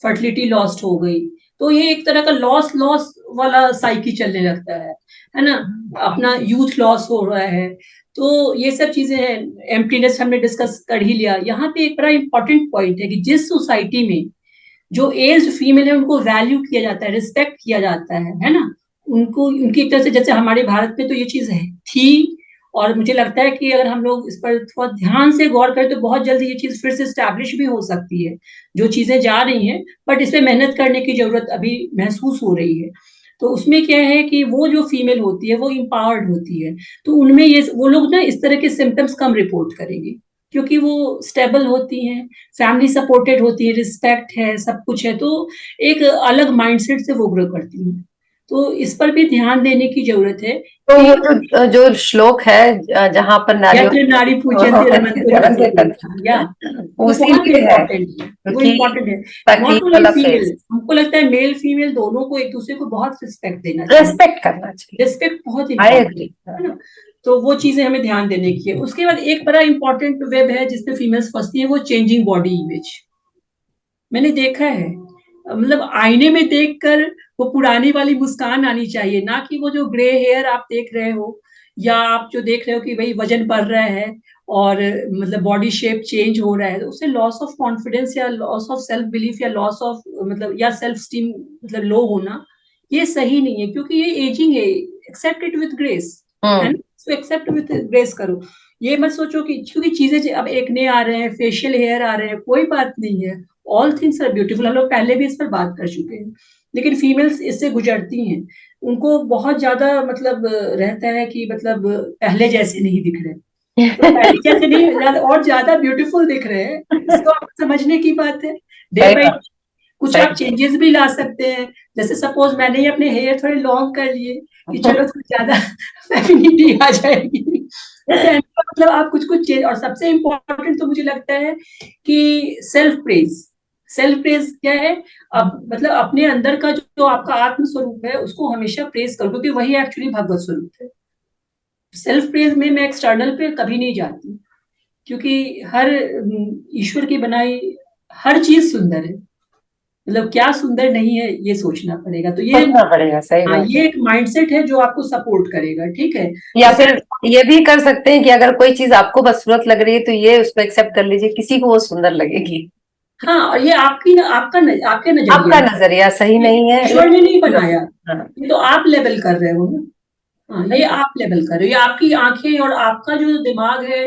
फर्टिलिटी लॉस्ट हो गई, तो ये एक तरह का लॉस लॉस वाला साइकिल चलने लगता है ना, अपना यूथ लॉस हो रहा है। तो ये सब चीजें हैं, एम्प्टीनेस हमने डिस्कस कर ही लिया। यहाँ पे एक बड़ा इंपॉर्टेंट पॉइंट है कि जिस सोसाइटी में जो एज्ड फीमेल है उनको वैल्यू किया जाता है, रिस्पेक्ट किया जाता है ना, उनको उनकी एक तरह से, जैसे हमारे भारत में तो ये चीज है थी, और मुझे लगता है कि अगर हम लोग इस पर थोड़ा ध्यान से गौर करें तो बहुत जल्दी ये चीज फिर से स्टैब्लिश भी हो सकती है, जो चीजें जा रही हैं, बट इस पे मेहनत करने की जरूरत अभी महसूस हो रही है। तो उसमें क्या है कि वो जो फीमेल होती है वो इम्पावर्ड होती है, तो उनमें ये वो लोग ना इस तरह के सिम्टम्स कम रिपोर्ट करेंगे, क्योंकि वो स्टेबल होती हैं, फैमिली सपोर्टेड होती है, रिस्पेक्ट है, सब कुछ है, तो एक अलग माइंडसेट से वो ग्रो करती हैं। तो इस पर भी ध्यान देने की जरूरत है तो कि वो जो श्लोक है जहाँ पर नारियों यत्र नारी पूजयन्ते रमन्ते तत्र पुरुषाः, या वो उसी बहुत लिए है इम्पोर्टेंट है, वो क्योंकि इम्पोर्टेंट है। ताकि नॉट ओनली वाला फीमेल, फेस हमको लगता है मेल फीमेल दोनों को एक दूसरे को बहुत रिस्पेक्ट देना चाहिए, रेस्पेक्ट करना चाहिए। रिस्पेक्ट बहुत आई इम्पोर्टेंट एग्री। है ना। तो वो चीजें हमें ध्यान देने की है। उसके बाद एक बड़ा इंपॉर्टेंट वेब है जिसपे फीमेल्स फंसती है, वो चेंजिंग बॉडी इमेज। मैंने देखा है, मतलब आईने में देखकर वो पुरानी वाली मुस्कान आनी चाहिए, ना कि वो जो ग्रे हेयर आप देख रहे हो, या आप जो देख रहे हो कि भाई वजन बढ़ रहा है और मतलब बॉडी शेप चेंज हो रहा है, तो उससे लॉस ऑफ कॉन्फिडेंस या लॉस ऑफ सेल्फ बिलीफ या लॉस ऑफ मतलब या सेल्फ स्टीम मतलब लो होना, ये सही नहीं है, क्योंकि ये एजिंग है। एक्सेप्ट इट विथ ग्रेस, है ना, तो एक्सेप्ट विथ ग्रेस करो। ये मत सोचो कि क्योंकि चीजें अब एकने आ रहे हैं, फेशियल हेयर आ रहे हैं, कोई बात नहीं है, ऑल थिंग्स आर ब्यूटीफुल। हम लोग पहले भी इस पर बात कर चुके हैं, लेकिन फीमेल्स इससे गुजरती हैं, उनको बहुत ज्यादा मतलब रहता है कि मतलब पहले जैसे नहीं दिख रहे, तो पहले जैसे नहीं, और ज्यादा ब्यूटीफुल दिख रहे हैं, इसको आप समझने की बात है। डे सही बाई बात। कुछ सही आप चेंजेस भी ला सकते हैं, जैसे सपोज मैंने ही अपने हेयर थोड़े लॉन्ग कर लिए कि चलो थोड़ी ज्यादा फेमिनिटी आ जाएगी, तो कहने का मतलब आप कुछ कुछ चेंज। और सबसे इम्पोर्टेंट तो मुझे लगता है कि सेल्फ प्रेज। सेल्फ प्रेज क्या है, अब मतलब अपने अंदर का जो आपका आत्म स्वरूप है उसको हमेशा प्रेज करो, क्योंकि वही एक्चुअली भगवत स्वरूप है। सेल्फ प्रेज में मैं एक्सटर्नल पे कभी नहीं जाती, क्योंकि हर ईश्वर की बनाई हर चीज सुंदर है, मतलब क्या सुंदर नहीं है ये सोचना पड़ेगा। तो ये, सोचना पड़ेगा, सही हाँ, बात ये है। एक माइंडसेट है जो आपको सपोर्ट करेगा, ठीक है। या तो फिर ये भी कर सकते हैं कि अगर कोई चीज आपको बदसूरत लग रही है तो ये उसको एक्सेप्ट कर लीजिए, किसी को वो सुंदर लगेगी। हाँ, और ये आपकी आपके नजरिए आपका है, नजरिया सही ये नहीं है ईश्वर ने नहीं लेकिन बनाया, हाँ, ये तो आप लेबल कर रहे हो ना। हाँ, ये बिल्कुल। आप लेबल कर रहे हो, ये आपकी आंखें और आपका जो दिमाग है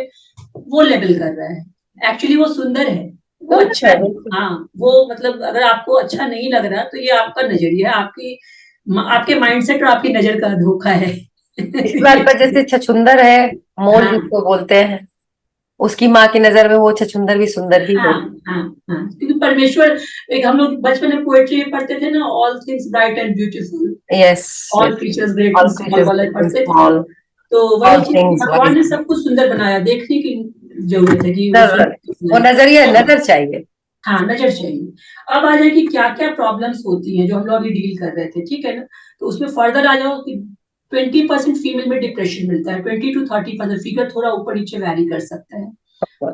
वो लेबल कर रहा है। एक्चुअली वो सुंदर है, वो सुंदर अच्छा है, है। बिल्कुल। हाँ, वो मतलब अगर आपको अच्छा नहीं लग रहा तो ये आपका नजरिया है, आपकी आपके माइंडसेट और आपकी नजर का धोखा है। इसी बात ये पर चीज़ जैसे है। छछुंदर है, मोल हाँ जिसको बोलते हैं, उसकी माँ की नजर में वो छछुंदर भी सुंदर ही हाँ होगी। हाँ हाँ, क्योंकि परमेश्वर, एक हम लोग बचपन में पोएट्री में पढ़ते थे ना, all things bright and beautiful, yes, all creatures great all and small creatures वाला ग्रेट एंड पढ़ते थे ना। स्मॉल, तो वही ऑल चीज कि थिंग्स भगवान ने वाइज। सब कुछ सुंदर बनाया, देखने की जरूरत है कि वो जरूरत, सुंदर वो है नजरिया, है ना। नजर चाहिए। हाँ, नजर चाहिए। अब आ जाए कि क्या क्या प्रॉब्लम्स होती हैं जो हम लोग अभी डील कर रहे थे, ठीक है ना। तो उसमें फर्दर आ जाओ कि 20% फीमेल में डिप्रेशन मिलता है, 20 to 30%, फिगर थोड़ा ऊपर नीचे वैरी कर सकता है।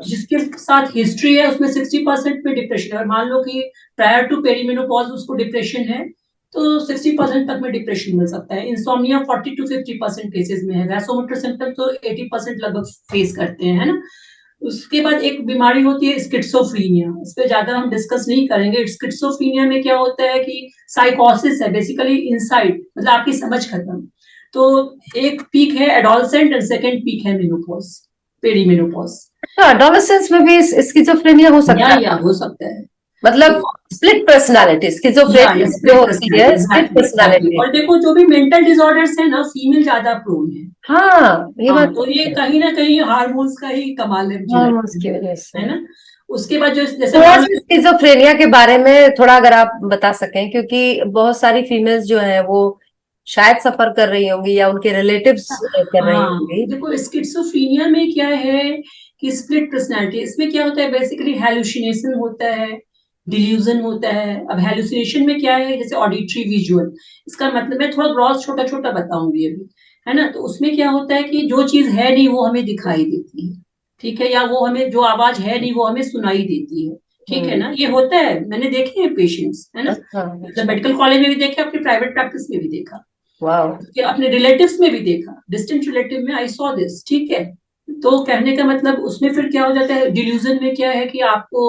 जिसके साथ हिस्ट्री है उसमें 60% में डिप्रेशन है, और मान लो कि प्रायर टू पेरीमेनोपॉज उसको डिप्रेशन है, तो 60% तक में डिप्रेशन मिल सकता है। इंसोम्निया 40 to 50% केसेस में है, वैसोमोटर सिम्टम तो 80% लगभग फेस करते हैं, है ना। उसके बाद एक बीमारी होती है स्किट्सोफ्रीनिया, इस पे ज्यादा हम डिस्कस नहीं करेंगे। स्किट्सोफ्रीनिया में क्या होता है कि साइकोसिस है, बेसिकली इनसाइट, मतलब आपकी समझ खत्म। तो एक पीक है एडोलसेंट एंड सेकेंड पीक है मेनोपॉज, पेरीमेनोपॉज। अच्छा, एडोलेसेंस में भी स्किज़ोफ्रेनिया हो सकता है? या हो सकता है। तो मतलब स्प्लिट पर्सनालिटी, या स्किज़ोफ्रेनिया जो स्प्लिट होती है personality, split exactly exactly. Personality. और देखो जो भी मेंटल डिसऑर्डर्स है ना, फीमेल ज्यादा प्रोन है। हाँ, ये बात हाँ, तो सही ये है। कहीं ना कहीं हार्मोन्स का ही कमाल है, मुझे हाँ, लगता उसकी वजह से। है ना। उसके बाद जो जैसे थोड़ा मान सा लो, स्किज़ोफ्रेनिया के बारे में थोड़ा अगर आप बता सकें, क्योंकि बहुत सारी फीमेल्स जो हैं वो शायद सफर कर रही होंगी या उनके रिलेटिव्स कर रही हाँ होंगी। देखो स्किट्सोफ्रीनिया में क्या है कि स्प्लिट पर्सनैलिटी, इसमें क्या होता है, बेसिकली हेलुसिनेशन होता है, डिल्यूजन होता है। अब हेलुसिनेशन में क्या है, जैसे ऑडिटरी विजुअल, इसका मतलब मैं थोड़ा ग्रॉस छोटा छोटा बताऊंगी अभी, है ना। तो उसमें क्या होता है कि जो चीज है नहीं वो हमें दिखाई देती है, ठीक है, या वो हमें जो आवाज है नहीं वो हमें सुनाई देती है, ठीक है हम्म। ना। ये होता है, मैंने देखे हैं पेशेंट्स, है ना, अच्छा, मतलब अच्छा। मेडिकल कॉलेज में भी देखे, अपनी प्राइवेट प्रैक्टिस में भी देखा, वाह। कि अपने रिलेटिव्स में भी देखा, डिस्टेंट रिलेटिव में आई सॉ दिस, ठीक है। तो कहने का मतलब उसमें फिर क्या हो जाता है, डिल्यूजन में क्या है कि आपको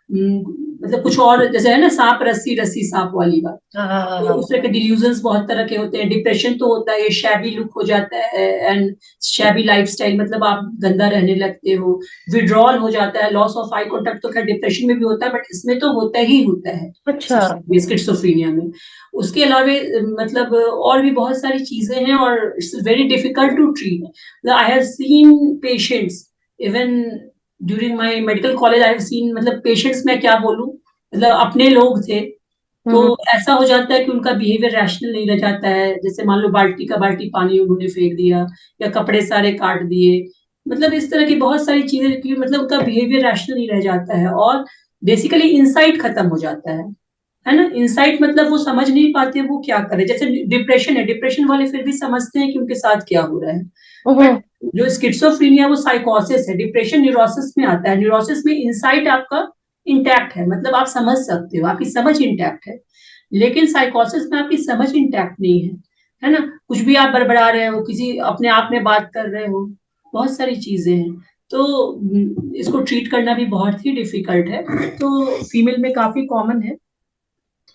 मतलब कुछ और, जैसे है ना सांप रस्सी रस्सी सांप वाली बात, हाँ हाँ हाँ तो हाँ। उस तरह के डिल्यूजन्स बहुत तरह के होते हैं। डिप्रेशन तो होता है, ये शैबी लुक हो जाता है एंड शैबी लाइफस्टाइल, मतलब आप गंदा रहने लगते हो। विड्रॉल हो जाता है, लॉस ऑफ आई कांटेक्ट तो खैर डिप्रेशन में भी होता है, बट इसमें तो होता ही होता है अच्छा। स्किज़ोफ्रेनिया में। उसके अलावा मतलब और भी बहुत सारी चीजें हैं, और it's very difficult to treat. I have seen patients even during my medical college, I have seen, मतलब पेशेंट्स मैं क्या बोलूं, मतलब अपने लोग थे, तो हम्म। ऐसा हो जाता है कि उनका बिहेवियर रैशनल नहीं रह जाता है। जैसे मान लो बाल्टी का बाल्टी पानी उन्होंने फेंक दिया, या कपड़े सारे काट दिए, मतलब इस तरह की बहुत सारी चीजें कि मतलब उनका बिहेवियर रैशनल नहीं रह जाता है, और बेसिकली इंसाइट खत्म हो जाता है ना। इंसाइट मतलब वो समझ नहीं पाते वो क्या करे। जैसे डिप्रेशन है, डिप्रेशन वाले फिर भी समझते हैं कि उनके साथ क्या हो रहा है, बट हम्म। जो स्किज़ोफ्रेनिया वो साइकोसिस है। डिप्रेशन न्यूरोसिस में आता है, न्यूरोसिस में इंसाइट आपका इंटैक्ट है, मतलब आप समझ सकते हो, आपकी समझ इंटैक्ट है। लेकिन साइकोसिस में आपकी समझ इंटैक्ट नहीं है ना। कुछ भी आप बड़बड़ा रहे हो, किसी अपने आप में बात कर रहे हो, बहुत सारी चीजें हैं। तो इसको ट्रीट करना भी बहुत ही डिफिकल्ट है, तो फीमेल में काफी कॉमन है।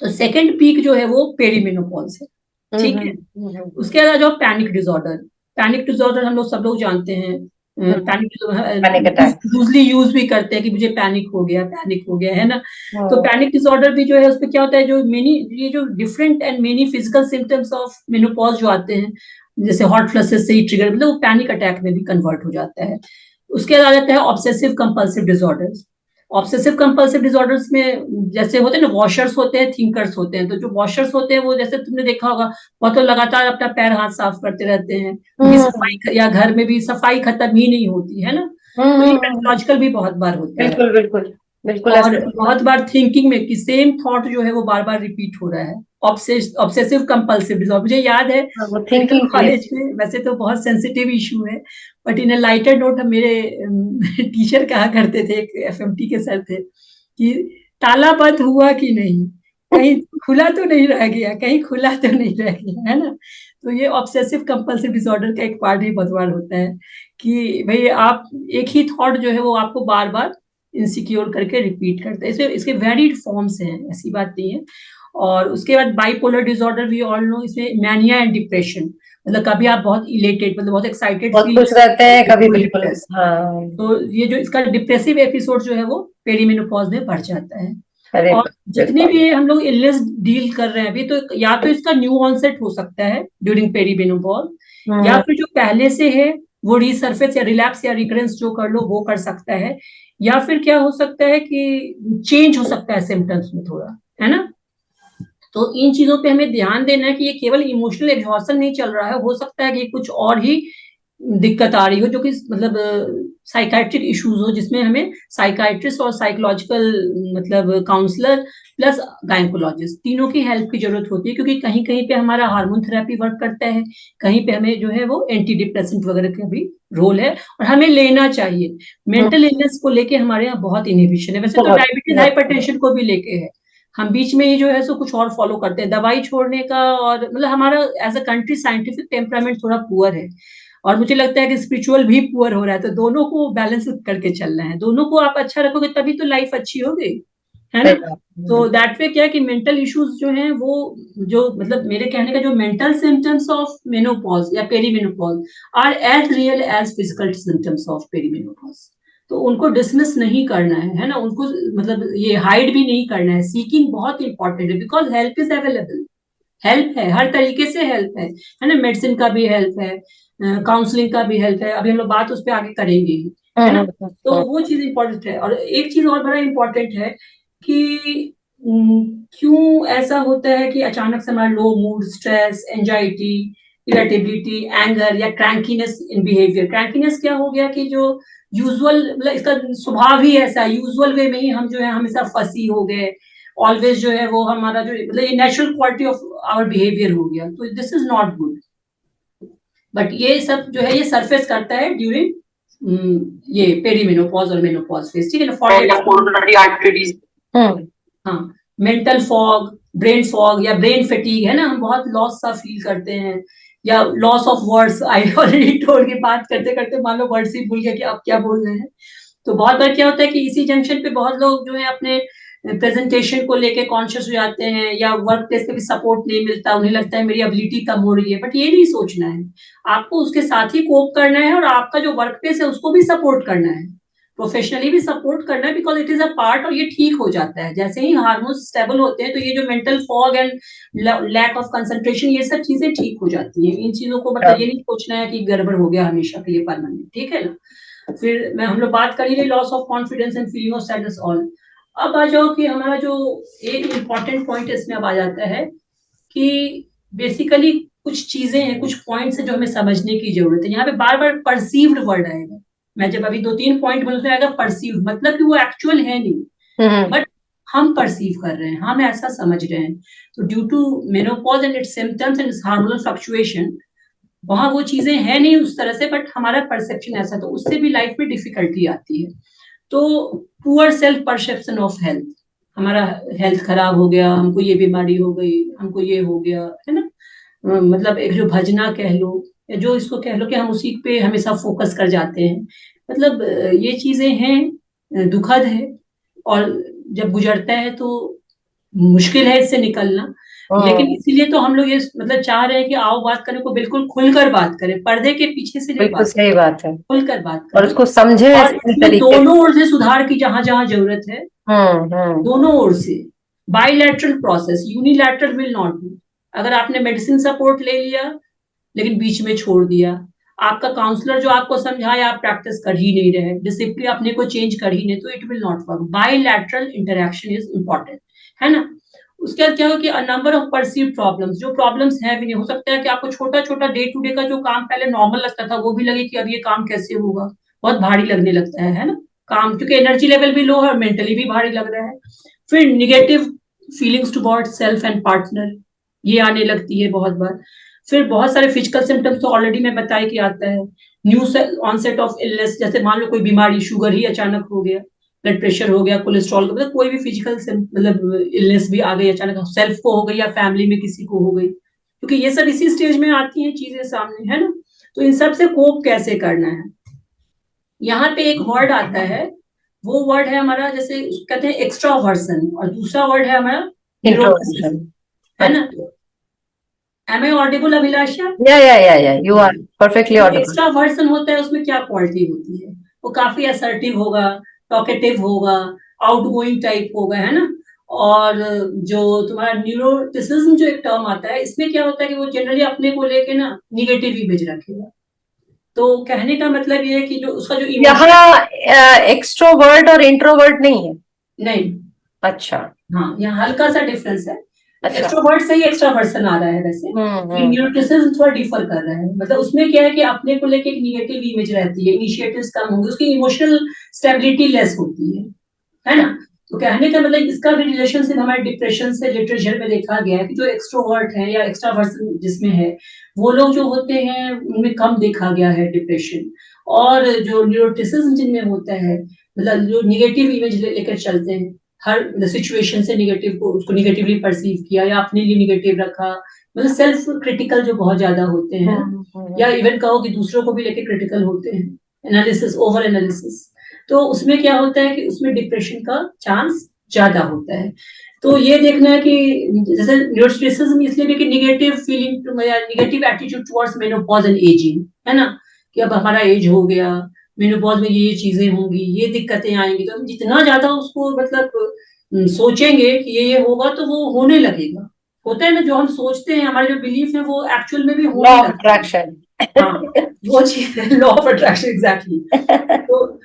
तो सेकंड पीक जो है वो पेरीमेनोपॉज है, ठीक है। उसके अलावा जो पैनिक डिसऑर्डर, पैनिक डिसऑर्डर हम लोग सब लोग जानते हैं। Panic panic attack. Usually use भी करते हैं कि मुझे पैनिक हो गया, पैनिक हो गया, है ना। तो हम्म। पैनिक डिसऑर्डर भी जो है उसमें क्या होता है, जो मेनी, ये जो different and many physical symptoms of menopause जो आते हैं, जैसे हॉट फ्लशेस से ही ट्रिगर, मतलब वो पैनिक अटैक में भी कन्वर्ट हो जाता है। उसके बाद आता है obsessive compulsive disorders. Obsessive compulsive disorders में जैसे होते हैं ना, वॉशर्स होते हैं, थिंकर्स होते हैं। तो जो वॉशर्स होते हैं वो, जैसे तुमने देखा होगा, वो तो लगातार अपना पैर हाथ साफ करते रहते हैं, उनकी हम्म। सफाई, या घर में भी सफाई खत्म ही नहीं होती है ना। तो ये हम्म। पैथोलॉजिकल भी बहुत बार होता है। बिल्कुल बिल्कुल। बिल्कुल और ऐसा। बहुत बार थिंकिंग में कि सेम थॉट जो है वो बार बार रिपीट हो रहा है, ऑब्सेसिव कंपल्सिव डिसऑर्डर। मुझे याद है हाँ, वो मेडिकल थिंकिंग कॉलेज क्रिएट। में, वैसे तो बहुत सेंसिटिव इशू है, but in a lighter note मेरे टीचर कहा करते थे, एक एफएमटी के सर थे, कि ताला बंद हुआ कि नहीं, कहीं खुला तो नहीं रह गया, कहीं खुला तो नहीं रह गया, है ना। तो ये ऑब्सेसिव कंपल्सिव डिसऑर्डर का एक पार्ट ही बहुत बार होता है, कि भाई आप एक ही थॉट जो है वो आपको बार बार इंसिक्योर करके रिपीट करते हैं। इसमें इसके वेरिड फॉर्म्स हैं, ऐसी बात नहीं है। और उसके बाद bipolar disorder, we all know, इसमें मैनिया एंड डिप्रेशन, मतलब कभी आप बहुत इलेटेड, मतलब बहुत एक्साइटेड बहुत फील, खुश रहते हैं, कभी बिल्कुल बिल्कुल। डिप्रेस। हाँ। तो ये जो इसका डिप्रेसिव एपिसोड जो है वो पेरीमेनोपॉज में बढ़ जाता है। अरे और जितने बिल्कुल। भी हम लोग इलनेस डील कर रहे हैं अभी, तो या तो इसका न्यू ऑनसेट हो सकता है ड्यूरिंग पेरीमेनोपॉज, या हम्म। फिर जो पहले से है वो रिसर्फेस या रिलैप्स या रिकरेंस जो कर लो वो कर सकता है, या फिर क्या हो सकता है कि चेंज हो सकता है सिम्टम्स में थोड़ा, है ना। तो इन चीजों पे हमें ध्यान देना है कि ये केवल इमोशनल एग्जॉशन नहीं चल रहा है, हो सकता है कि कुछ और ही दिक्कत आ रही हो, जो कि मतलब साइकाइट्रिक इश्यूज हो, जिसमें हमें साइकाइट्रिस्ट और साइकोलॉजिकल मतलब काउंसलर प्लस गायकोलॉजिस्ट तीनों की हेल्प की जरूरत होती है, क्योंकि कहीं कहीं पे हमारा हार्मोन थेरेपी वर्क करता है, कहीं पे हमें जो है वो एंटी डिप्रेसेंट वगैरह का भी रोल है, और हमें लेना चाहिए। मेंटल हम्म। इलनेस को लेके हमारे यहाँ बहुत इनहिबिशन है, वैसे तो बहुत डायबिटीज बहुत। हाइपरटेंशन को भी लेके है। हम बीच में ये जो है सो कुछ और फॉलो करते हैं, दवाई छोड़ने का, और मतलब हमारा as a country scientific temperament थोड़ा पुअर है, और मुझे लगता है कि स्पिरिचुअल भी पुअर हो रहा है। तो दोनों को बैलेंस करके चलना है, दोनों को आप अच्छा रखोगे तभी तो लाइफ अच्छी होगी, है ना। सही बात तो है। दैट वे क्या है कि मेंटल इश्यूज जो हैं वो, जो मतलब मेरे कहने का जो मेंटल सिम्टम्स ऑफ मेनोपॉज या perimenopause are as real as physical symptoms of perimenopause. तो उनको डिसमिस नहीं करना है ना, उनको मतलब ये हाइड भी नहीं करना है। सीकिंग बहुत इंपॉर्टेंट है, because help is available, help है, हर तरीके से हेल्प है ना। मेडिसिन का भी हेल्प है, काउंसलिंग का भी हेल्प है, अभी हम लोग बात उस पर आगे करेंगे ही, है ना। तो वो चीज इंपॉर्टेंट है। और एक चीज और बड़ा इंपॉर्टेंट है कि क्यों ऐसा होता है कि अचानक से हमारा low mood, stress, anxiety, irritability, anger या क्रैंकीनेस इन बिहेवियर। क्रैंकीनेस क्या हो गया कि जो यूजुअल, मतलब इसका स्वभाव ही ऐसा है, यूजुअल वे में ही हम जो है हमेशा फंसी हो गए, ऑलवेज जो है वो हमारा जो मतलब ये natural quality of our behaviour हो गया, तो this is not good. But ये सब जो है ये सरफेस करता है ड्यूरिंग ये पेरीमेनोपॉज और मेनोपॉज फेज, ठीक है ना। हम्म। हाँ, मेंटल फॉग, ब्रेन फॉग या ब्रेन फटीग, है ना, हम बहुत लॉस सा फील करते हैं, या loss of words. I already told की बात करते करते मान लो वर्ड्स ही भूल गया कि आप क्या बोल रहे हैं। तो बहुत बार क्या होता है कि इसी जंक्शन पे बहुत लोग जो है अपने प्रेजेंटेशन को लेके कॉन्शियस हो जाते हैं, या वर्क प्लेस पे भी सपोर्ट नहीं मिलता, उन्हें लगता है मेरी एबिलिटी कम हो रही है, बट ये नहीं सोचना है। आपको उसके साथ ही कोप करना है, और आपका जो वर्क प्लेस है उसको भी सपोर्ट करना है, प्रोफेशनली भी सपोर्ट करना है, because it is a part, और ये ठीक हो जाता है जैसे ही हार्मोन्स स्टेबल होते हैं। तो ये जो mental fog and lack of concentration, ये सब चीजें ठीक हो जाती हैं। इन चीजों को मतलब ये नहीं सोचना है कि गड़बड़ हो गया हमेशा के लिए परमानेंट, ठीक है ना। फिर मैं हम लोग बात कर ही रहे loss of confidence and feeling of sadness all. अब आ जाओ कि हमारा जो एक इम्पॉर्टेंट पॉइंट इसमें अब आ जाता है कि बेसिकली कुछ चीजें हैं, कुछ पॉइंट्स हैं जो हमें समझने की जरूरत है। यहाँ पे बार बार परसीव्ड वर्ड आएगा। मैं जब अभी 2-3 पॉइंट बोलूँ तो आएगा परसीव्ड, मतलब कि वो एक्चुअल है नहीं, बट हम परसीव कर रहे हैं, हम ऐसा समझ रहे हैं। तो due to menopause and its symptoms and its hormonal fluctuation, वहां वो चीजें हैं नहीं उस तरह से, बट हमारा परसेप्शन ऐसा, तो उससे भी लाइफ में डिफिकल्टी आती है। तो poor self perception of health, हमारा हेल्थ खराब हो गया, हमको ये बीमारी हो गई, हमको ये हो गया, है ना। मतलब एक जो भजना कह लो, या जो इसको कह लो कि हम उसी पे हमेशा फोकस कर जाते हैं। मतलब ये चीजें हैं, दुखद है, और जब गुजरता है तो मुश्किल है इससे निकलना। लेकिन इसीलिए तो हम लोग ये मतलब चाह रहे हैं कि आओ बात करें, को बिल्कुल खुलकर बात करें, पर्दे के पीछे से नहीं बिल्कुल बात, सही बात है। खुलकर बात और करें। उसको समझे और सही इसमें तरीके से। दोनों ओर से सुधार की जहां जहां जरूरत है, हम्म। दोनों ओर से। Bilateral process, unilateral will not do. अगर आपने मेडिसिन सपोर्ट ले लिया लेकिन बीच में छोड़ दिया, आपका काउंसलर जो आपको समझाया आप प्रैक्टिस कर ही नहीं रहे, डिसिप्लिन अपने को चेंज कर ही नहीं, तो it will not work. Bilateral interaction is important, है ना। उसके बाद क्या हो कि नंबर ऑफ परसीव प्रॉब्लम्स, जो प्रॉब्लम्स है भी नहीं, हो सकता है कि आपको छोटा छोटा डे टू डे का जो काम पहले नॉर्मल लगता था वो भी लगे कि अब ये काम कैसे होगा, बहुत भारी लगने लगता है ना काम, क्योंकि एनर्जी लेवल भी लो है और मेंटली भी भारी लग रहा है। फिर negative feelings toward self and partner, ये आने लगती है बहुत बार। फिर बहुत सारे फिजिकल सिम्टम्स तो ऑलरेडी मैं बताया कि आता है। न्यू ऑनसेट ऑफ इलनेस, जैसे मान लो कोई बीमारी, शुगर ही अचानक हो गया, ब्लड प्रेशर हो गया, कोलेस्ट्रॉल, मतलब कोई भी फिजिकल मतलब इलनेस भी आ गई अचानक, सेल्फ को हो गई या फैमिली में किसी को हो गई, क्योंकि ये सब इसी स्टेज में आती हैं चीजें सामने, है ना। तो इन सब से कोप कैसे करना है, यहाँ पे एक वर्ड आता है, वो वर्ड है हमारा, जैसे कहते हैं एक्स्ट्रावर्सन, और दूसरा वर्ड है हमारा न्यूरोटिसिज्म, इंट्रोवर्जन। है ना। अच्छा। एम आई ऑडिबल अभिलाषा? या यू आर परफेक्टली जो ऑडिबल। एक्स्ट्रा वर्सन होता है उसमें क्या क्वालिटी होती है, वो काफी असर्टिव होगा, टॉकेटिव होगा, आउटगोइंग टाइप होगा, है ना। और जो तुम्हारा न्यूरोटिसिज्म जो एक टर्म आता है, इसमें क्या होता है कि वो जनरली अपने को लेके ना निगेटिव इमेज रखेगा। तो कहने का मतलब ये है कि जो उसका जो इमोशन, यहाँ एक्सट्रोवर्ट और इंट्रोवर्ट नहीं है। नहीं, अच्छा। हाँ यहाँ हल्का सा डिफरेंस है। अच्छा। एक्स्ट्रोवर्ट से ही एक्स्ट्रावर्सन आ रहा है वैसे, लेकिन हम्म। न्यूरोटिसिज्म थोड़ा डिफर कर रहा है। मतलब उसमें क्या है कि अपने को लेके एक निगेटिव इमेज रहती है, इनिशिएटिव्स कम होंगे, उसकी इमोशनल स्टेबिलिटी लेस होती है ना। तो कहने का मतलब इसका भी रिलेशनशिप हमारे डिप्रेशन से लिटरेचर में देखा गया है कि जो एक्सट्रोवर्ट है या एक्स्ट्रावर्सन जिसमें है, वो लोग जो होते हैं उनमें कम देखा गया है डिप्रेशन। और जो न्यूरोटिसिज्म जिनमें होता है, मतलब जो निगेटिव इमेज लेकर चलते हैं, हर सिचुएशन से निगेटिव को, उसको निगेटिवली परसीव किया या अपने लिए निगेटिव रखा, मतलब सेल्फ क्रिटिकल जो बहुत ज्यादा होते हैं, या इवन कहो कि दूसरों को भी लेके क्रिटिकल होते हैं, एनालिसिस, ओवर एनालिसिस, तो उसमें क्या होता है कि उसमें डिप्रेशन का चांस ज्यादा होता है। तो ये देखना है कि जैसे न्यूरोटिसिज्म इसलिए भी कि निगेटिव फीलिंग या negative attitude towards menopause and ageing, है ना, कि अब हमारा एज हो गया, मेनोपॉज में ये चीजें होंगी, ये दिक्कतें आएंगी, तो हम जितना ज्यादा उसको मतलब सोचेंगे कि ये होगा तो वो होने लगेगा। होता है ना, जो हम सोचते हैं, हमारे जो बिलीफ है वो एक्चुअल में भी लॉ होने ऑफ लगते हैं। अट्रैक्शन। हाँ, वो चीज है, लॉ ऑफ अट्रैक्शन, एग्जैक्टली। तो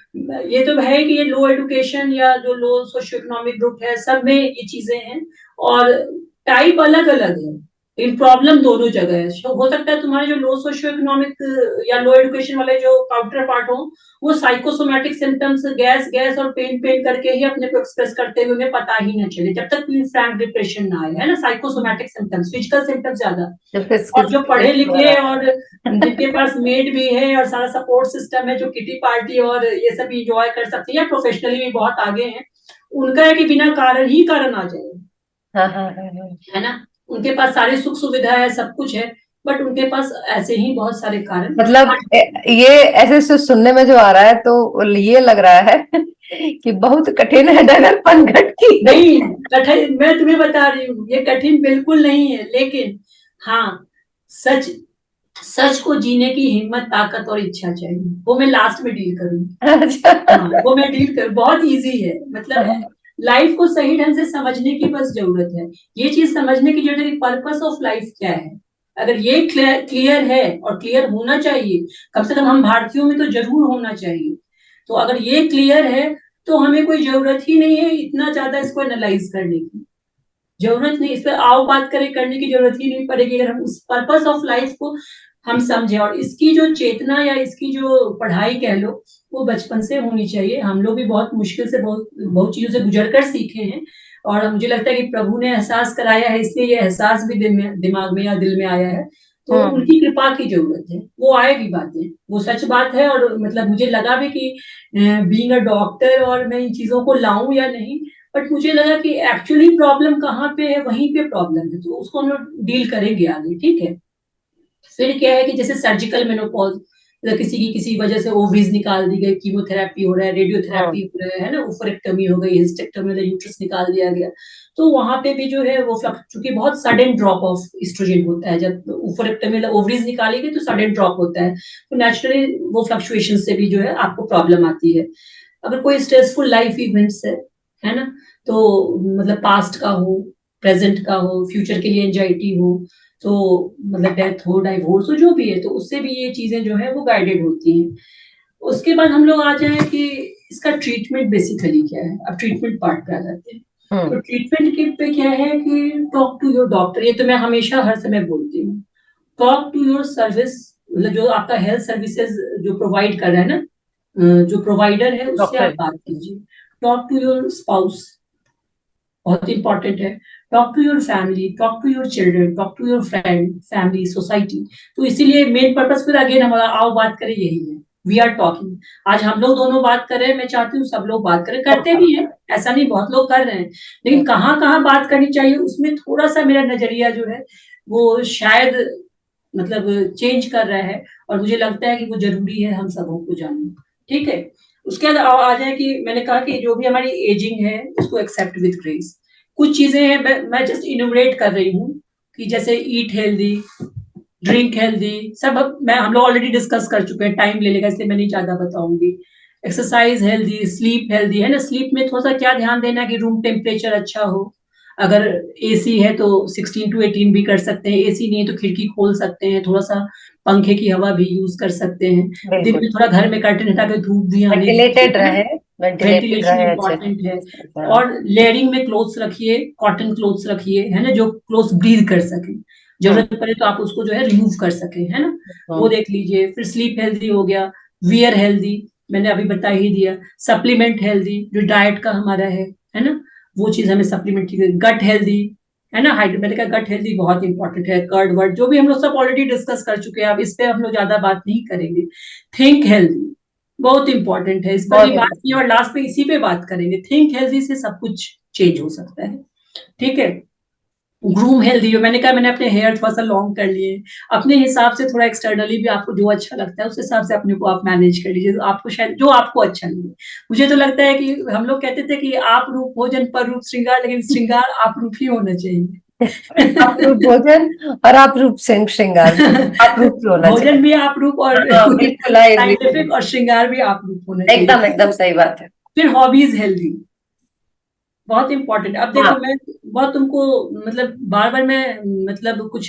ये तो है कि ये लो एजुकेशन या जो लो सोशियो इकोनॉमिक ग्रुप है, सब में ये चीजें हैं, और टाइप अलग अलग है, इन प्रॉब्लम दोनों जगह है। हो सकता है तुम्हारे जो लो सोशियो इकोनॉमिक या लो एजुकेशन वाले जो काउंटर पार्ट हो, वो साइकोसोमैटिक सिम्टम्स, गैस गैस और पेन पेन करके ही अपने को एक्सप्रेस करते हुए उन्हें पता ही न चले, जब तक फ्रैंक डिप्रेशन ना आए, है ना। साइकोसोमैटिक सिम्टम्स, फिजिकल सिम्टम्स ज्यादा। और जो पढ़े लिखे और जिनके पास मेड भी है और सारा सपोर्ट सिस्टम है, जो किटी पार्टी और ये सब इंजॉय कर सकते हैं या प्रोफेशनली भी बहुत आगे हैं, उनका है कि बिना कारण ही कारण आ जाए, हाँ हाँ हाँ हाँ। है ना। उनके पास सारी सुख सुविधा है, सब कुछ है, बट उनके पास ऐसे ही बहुत सारे कारण। मतलब ये ऐसे सुनने में जो आ रहा है तो ये लग रहा है कि बहुत कठिन है डगर पनघट की। नहीं, कठिन मैं तुम्हें बता रही हूँ, ये कठिन बिल्कुल नहीं है, लेकिन हाँ, सच सच को जीने की हिम्मत, ताकत और इच्छा चाहिए। वो मैं लास्ट में डील करूंगी। अच्छा। हाँ, वो मैं डील कर, बहुत इजी है, मतलब लाइफ को सही ढंग से समझने की बस जरूरत है। ये चीज समझने की जरूरत है कि पर्पस ऑफ लाइफ क्या है। अगर ये क्लियर है, और क्लियर होना चाहिए, कम से कम हम भारतीयों में तो जरूर होना चाहिए। तो अगर ये क्लियर है, तो हमें कोई जरूरत ही नहीं है इतना ज्यादा इसको एनालाइज करने की। जरूरत नहीं, इस पर आओ बात करें, करने की जरूरत ही नहीं पड़ेगी, अगर हम उस पर्पस ऑफ लाइफ को हम समझे। और इसकी जो चेतना या इसकी जो पढ़ाई कह लो, वो बचपन से होनी चाहिए। हम लोग भी बहुत मुश्किल से बहुत बहुत चीजों से गुजर कर सीखे हैं, और मुझे लगता है कि प्रभु ने एहसास कराया है, इसलिए ये एहसास भी दिमाग में या दिल में आया है। तो उनकी कृपा की जरूरत है, वो आएगी बातें, वो सच बात है। और मतलब मुझे लगा भी कि बीइंग अ डॉक्टर और मैं इन चीजों को लाऊं या नहीं, बट मुझे लगा कि एक्चुअली प्रॉब्लम कहाँ पे है, वहीं पे प्रॉब्लम है, तो उसको हम लोग डील करेंगे आगे, ठीक है। फिर क्या है कि जैसे सर्जिकल मेनोपॉज, मतलब किसी की किसी वजह से ओवरीज निकाल दी गई, कीमोथेरेपी हो रहा है, रेडियोथेरेपी हो रहा है ना, ओफरेक्टमी हो गई, हिस्टेक्टमी, मतलब यूट्रस निकाल दिया गया, तो वहां पे भी जो है वो चूंकि बहुत सडन ड्रॉप ऑफ एस्ट्रोजन होता है, जब ओफरेक्टमी मतलब ओवरीज निकाली गई तो सडन ड्रॉप होता है, तो नेचुरली वो फ्लक्चुएशन से भी जो है आपको प्रॉब्लम आती है। अगर कोई स्ट्रेसफुल लाइफ इवेंट्स है ना, तो मतलब पास्ट का हो, प्रेजेंट का हो, फ्यूचर के लिए एंजाइटी हो, तो मतलब डेथ हो, डाइवोर्स हो, जो भी है, तो उससे भी ये चीजें जो है वो गाइडेड होती हैं। उसके बाद हम लोग आ जाए कि इसका ट्रीटमेंट बेसिकली क्या है। अब ट्रीटमेंट पार्ट पे आ जाते हैं। तो ट्रीटमेंट के पे क्या है कि टॉक टू योर डॉक्टर, ये तो मैं हमेशा हर समय बोलती हूँ। टॉक टू योर सर्विस, मतलब जो आपका हेल्थ सर्विसेज जो प्रोवाइड कर रहा है ना, जो प्रोवाइडर है, उससे आप डॉक्टर। बात कीजिए। टॉक टू योर स्पाउस, बहुत इंपॉर्टेंट है। Talk to your family, talk to your children, talk to your friend, family, society. तो इसीलिए मेन पर्पस फिर अगेन हमारा आओ बात करें यही है। We are talking. आज हम लोग दोनों बात कर रहे हैं, मैं चाहती हूँ सब लोग बात करें, करते भी हैं, ऐसा नहीं, बहुत लोग कर रहे हैं, लेकिन कहाँ कहाँ बात करनी चाहिए, उसमें थोड़ा सा मेरा नजरिया जो है वो शायद मतलब चेंज कर रहा है, और मुझे लगता है कि वो जरूरी है हम सबों को जानना, ठीक है। उसके बाद आ जाए कि मैंने कहा कि जो भी हमारी एजिंग है उसको एक्सेप्ट विद ग्रेस। कुछ चीजें हैं, मैं जस्ट इनोवेट कर रही हूँ, कि जैसे ईट हेल्दी, ड्रिंक हेल्दी, सब मैं हम लोग ऑलरेडी डिस्कस कर चुके हैं, टाइम ले लेगा इसलिए मैं नहीं ज्यादा बताऊंगी। एक्सरसाइज हेल्दी, स्लीप हेल्दी, है ना। स्लीप में थोड़ा सा क्या ध्यान देना है कि रूम टेम्परेचर अच्छा हो। अगर एसी है तो 16 to 18 भी कर सकते हैं, एसी नहीं है तो खिड़की खोल सकते हैं, थोड़ा सा पंखे की हवा भी यूज कर सकते हैं। दिन बिल्कुल। में थोड़ा घर में कर्टन हटा के धूप भी आने दीजिए, वेंटिलेटेड है ना। रहे। वेंटिलेटेड वेंटिलेशन रहे अच्छे इंपॉर्टेंट है। से। हाँ। और लेयरिंग में क्लोथ्स रखिए, कॉटन क्लोथ्स रखिए, है ना, जो क्लोथ्स ब्रीथ कर सके, हम्म। जरूरत पड़े तो आप उसको जो है रिमूव कर सके, है ना। वो हम्म। देख लीजिए। फिर स्लीप हेल्दी हो गया, वियर हेल्दी, मैंने अभी बता ही दिया। सप्लीमेंट हेल्दी, जो डाइट का हमारा है ना, वो चीज हमें सप्लीमेंट की। गट हेल्दी, है ना, हाइड्रो, मैंने कहा गट हेल्दी बहुत इंपॉर्टेंट है। कर्ड वर्ड जो भी हम लोग सब ऑलरेडी डिस्कस कर चुके हैं, अब इस पे हम लोग ज्यादा बात नहीं करेंगे। थिंक हेल्दी बहुत इंपॉर्टेंट है, इस पर भी बहुत बात की, important। और लास्ट में इसी पे बात करेंगे। थिंक हेल्दी से सब कुछ चेंज हो सकता है, ठीक है। ग्रूम हेल्दी, जो मैंने कहा, मैंने अपने हेयर थोड़ा सा लॉन्ग कर लिए, अपने हिसाब से थोड़ा एक्सटर्नली भी आपको जो अच्छा लगता है उस हिसाब से अपने को आप मैनेज कर लीजिए, आपको शायद जो आपको अच्छा लगे। मुझे तो लगता है कि हम लोग कहते थे कि आप रूप भोजन पर रूप श्रृंगार, लेकिन श्रृंगार आप रूप ही होना चाहिए। आप रूप भोजन और आप रूप श्रृंगार, आप रूप ही होना भोजन चाहिए। भी आप रूप, और हाँ बिल्कुल, आई एग्री। साइंटिफिक, और श्रृंगार भी आप रूप होना एकदम चाहिए। एकदम सही बात है। फिर हॉबीज हेल्दी, बहुत इंपॉर्टेंट। अब देखो, हाँ। मैं बहुत तुमको मतलब बार बार मैं मतलब कुछ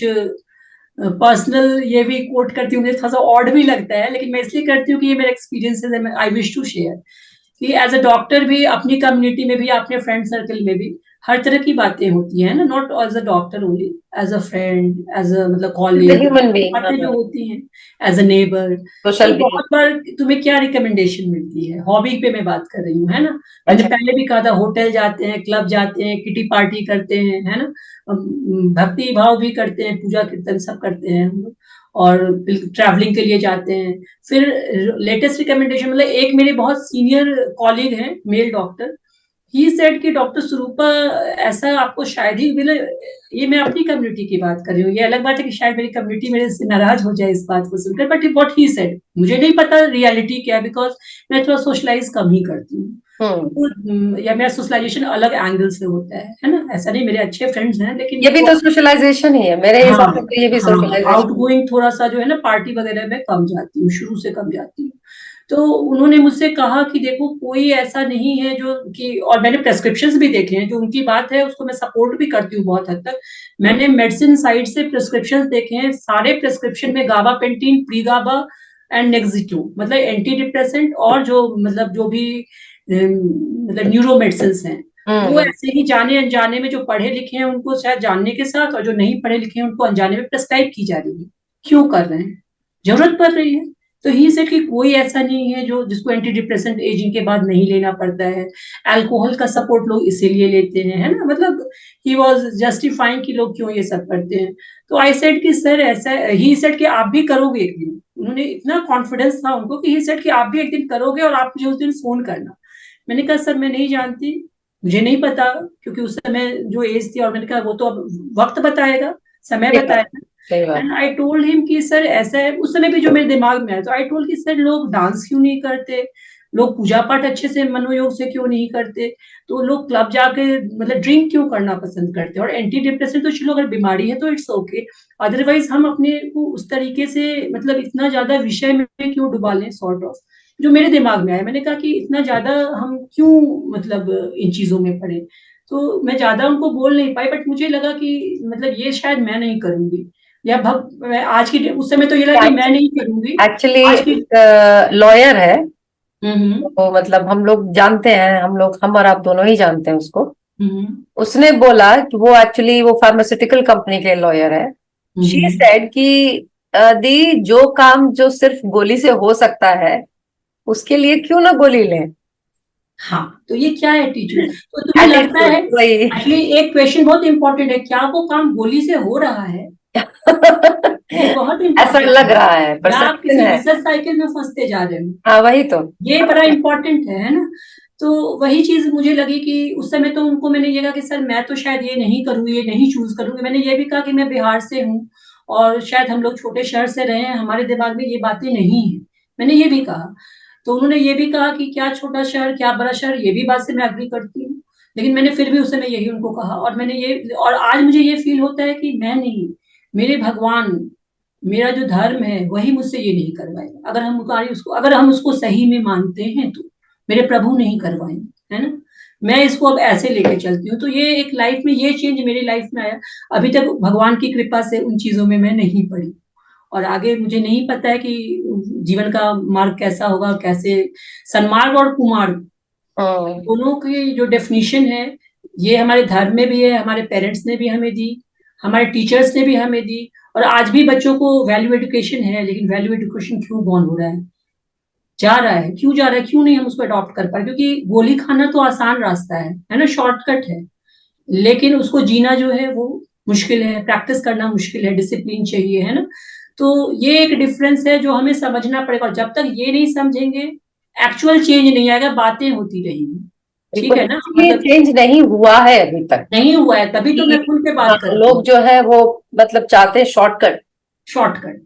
पर्सनल ये भी कोट करती हूँ, मुझे थोड़ा सा ऑड भी लगता है, लेकिन मैं इसलिए करती हूँ कि ये मेरा एक्सपीरियंस है, आई विश टू शेयर। कि एज अ डॉक्टर भी, अपनी कम्युनिटी में भी, अपने फ्रेंड सर्कल में भी हर तरह की बातें होती हैं ना, not as a doctor only, as a friend, as a मतलब कॉलीग, ह्यूमन बीइंग। बातें जो हाँ। होती हैं, एज अ नेबर। तो सोशल बीइंग। बहुत बार तुम्हें क्या रिकमेंडेशन मिलती है, हॉबी पे मैं बात कर रही हूँ, है ना। मैंने अच्छा। पहले भी कहा था, होटल जाते हैं, क्लब जाते हैं, किटी पार्टी करते हैं, है ना, भक्ति भाव भी करते हैं, पूजा कीर्तन सब करते हैं हम लोग, और ट्रैवलिंग के लिए जाते हैं। फिर लेटेस्ट रिकमेंडेशन, मतलब एक मेरे बहुत सीनियर कॉलीग हैं, मेल डॉक्टर, ही सेड कि डॉक्टर स्वरूपा ऐसा आपको शायद ही मिले, ये मैं अपनी कम्युनिटी की बात कर रही हूँ, ये अलग बात है कि शायद मेरी कम्युनिटी मेरे से नाराज हो जाए इस बात को सुनकर, बट व्हाट ही सेड मुझे नहीं पता रियलिटी क्या है, बिकॉज मैं थोड़ा सोशलाइज कम ही करती हूँ, या मेरा सोशलाइजेशन अलग एंगल से होता है ना, ऐसा नहीं, मेरे अच्छे फ्रेंड्स हैं लेकिन ये भी तो सोशलाइजेशन ही है मेरे हिसाब से, हाँ तो ये भी हाँ, आउट सोशलाइजेशन। गोइंग थोड़ा सा जो है ना, पार्टी वगैरह में कम जाती हूँ, शुरू से कम जाती हूँ। तो उन्होंने मुझसे कहा कि देखो कोई ऐसा नहीं है जो कि, और मैंने प्रेस्क्रिप्शंस भी देखे हैं, जो उनकी बात है उसको मैं सपोर्ट भी करती हूँ बहुत हद तक। मैंने मेडिसिन साइड से प्रेस्क्रिप्शंस देखे हैं, सारे प्रेस्क्रिप्शन में गाबापेंटीन, प्रीगाबा एंड नेक्सिटो, मतलब एंटी डिप्रेसेंट, और जो मतलब जो भी मतलब न्यूरो मेडिसिन हैं, वो हम्म। ऐसे ही जाने अनजाने में, जो पढ़े लिखे हैं उनको शायद जानने के साथ, और जो नहीं पढ़े लिखे हैं उनको अनजाने में प्रेस्क्राइब की जा रही है। क्यों कर रहे हैं? जरूरत पड़ रही है। तो ही सेड कि कोई ऐसा नहीं है जो जिसको एंटी डिप्रेसेंट एजिंग के बाद नहीं लेना पड़ता है, अल्कोहल का सपोर्ट लोग इसीलिए लेते हैं, है ना, मतलब ही वाज जस्टिफाइंग कि लोग क्यों ये सब करते हैं। तो आई सेड कि सर ऐसा, ही सेड कि आप भी करोगे एक दिन, उन्होंने इतना कॉन्फिडेंस था उनको कि ही सेड कि आप भी एक दिन करोगे और आप मुझे उस दिन फोन करना। मैंने कहा सर मैं नहीं जानती, मुझे नहीं पता, क्योंकि उस समय जो एज थी, और मैंने कहा वो तो अब वक्त बताएगा, समय सही बात, बताएगा। सही बात। एंड आई टोल्ड हिम कि सर ऐसा है, उस समय भी जो मेरे दिमाग में आया, तो आई टोल्ड कि सर लोग डांस क्यों नहीं करते, लोग पूजा पाठ अच्छे से मनोयोग से क्यों नहीं करते, तो लोग क्लब जाके मतलब ड्रिंक क्यों करना पसंद करते हैं, और एंटी डिप्रेसेंट तो चलो अगर बीमारी है तो इट्स ओके, अदरवाइज हम अपने को उस तरीके से मतलब इतना ज्यादा विषय में क्यों डुबा लें, सॉर्ट ऑफ, जो मेरे दिमाग में आया। मैंने कहा कि इतना ज्यादा हम क्यों मतलब इन चीजों में पड़े, तो मैं ज्यादा उनको बोल नहीं पाई, बट मुझे लगा कि मतलब ये शायद मैं नहीं करूंगी, या मैं आज की उस समय तो ये लगा कि मैं नहीं करूंगी एक्चुअली आज की। लॉयर है, हम्म तो मतलब हम लोग जानते हैं, हम लोग, हम और आप दोनों ही जानते हैं उसको। हम्म उसने बोला कि वो एक्चुअली वो फार्मास्यूटिकल कंपनी के लॉयर है। She hmm. सेड कि दी जो काम जो सिर्फ गोली से हो सकता है, उसके लिए क्यों ना गोली लें। हाँ, तो ये क्या एटीट्यूड, तो तुम्हें लगता है, एटीट्यूड वही। एक्चुअली एक क्वेश्चन बहुत इंपॉर्टेंट है, क्या वो काम गोली से हो रहा है? ये बहुत ऐसा इंपॉर्टेंट लग है, रहा है, या आप परसेप्शन किसी है। विशेष साइकिल में फंसते जा रहे हो, हाँ वही तो। ये बड़ा इंपॉर्टेंट है ना। तो वही चीज मुझे लगी कि उस समय तो उनको मैंने ये कहा कि सर मैं तो शायद ये नहीं करूंगी, ये नहीं चूज करूंगी। मैंने ये भी कहा कि मैं बिहार से हूँ, और शायद हम लोग छोटे शहर से रहे हैं, हमारे दिमाग में ये बातें नहीं है, मैंने ये भी कहा। तो उन्होंने ये भी कहा कि क्या छोटा शहर क्या बड़ा शहर, ये भी बात से मैं अग्री करती हूँ, लेकिन मैंने फिर भी उस समय यही उनको कहा, और मैंने ये, और आज मुझे ये फील होता है कि मैं नहीं, मेरे भगवान, मेरा जो धर्म है वही मुझसे ये नहीं करवाएगा, अगर हम उसको सही में मानते हैं तो मेरे प्रभु नहीं करवाएंगे, है ना। मैं इसको अब ऐसे लेके चलती हूँ, तो ये एक लाइफ में ये चेंज मेरी लाइफ में आया। अभी तक भगवान की कृपा से उन चीजों में मैं नहीं पड़ी, और आगे मुझे नहीं पता है कि जीवन का मार्ग कैसा होगा, कैसे सन्मार्ग और कुमार्ग हम्म। दोनों की जो डेफिनेशन है, ये हमारे धर्म में भी है, हमारे पेरेंट्स ने भी हमें दी, हमारे टीचर्स ने भी हमें दी, और आज भी बच्चों को वैल्यू एजुकेशन है, लेकिन वैल्यू एजुकेशन क्यों बॉन्ड हो रहा है, जा रहा है, क्यों जा रहा है, क्यों नहीं हम उसको अडॉप्ट कर पाए, क्योंकि गोली खाना तो आसान रास्ता है ना, शॉर्टकट है, लेकिन उसको जीना जो है वो मुश्किल है, प्रैक्टिस करना मुश्किल है, डिसिप्लिन चाहिए, है ना। तो ये एक डिफरेंस है जो हमें समझना पड़ेगा, और जब तक ये नहीं समझेंगे एक्चुअल चेंज नहीं आएगा, बातें होती रहेंगी। ठीक बिल्कुल, है ना, ये मतलब चेंज नहीं हुआ है अभी तक। नहीं हुआ है, तभी तो मैं कि खुल के हाँ, बात करती लोग हूँ। जो है वो मतलब चाहते हैं शॉर्टकट, शॉर्टकट,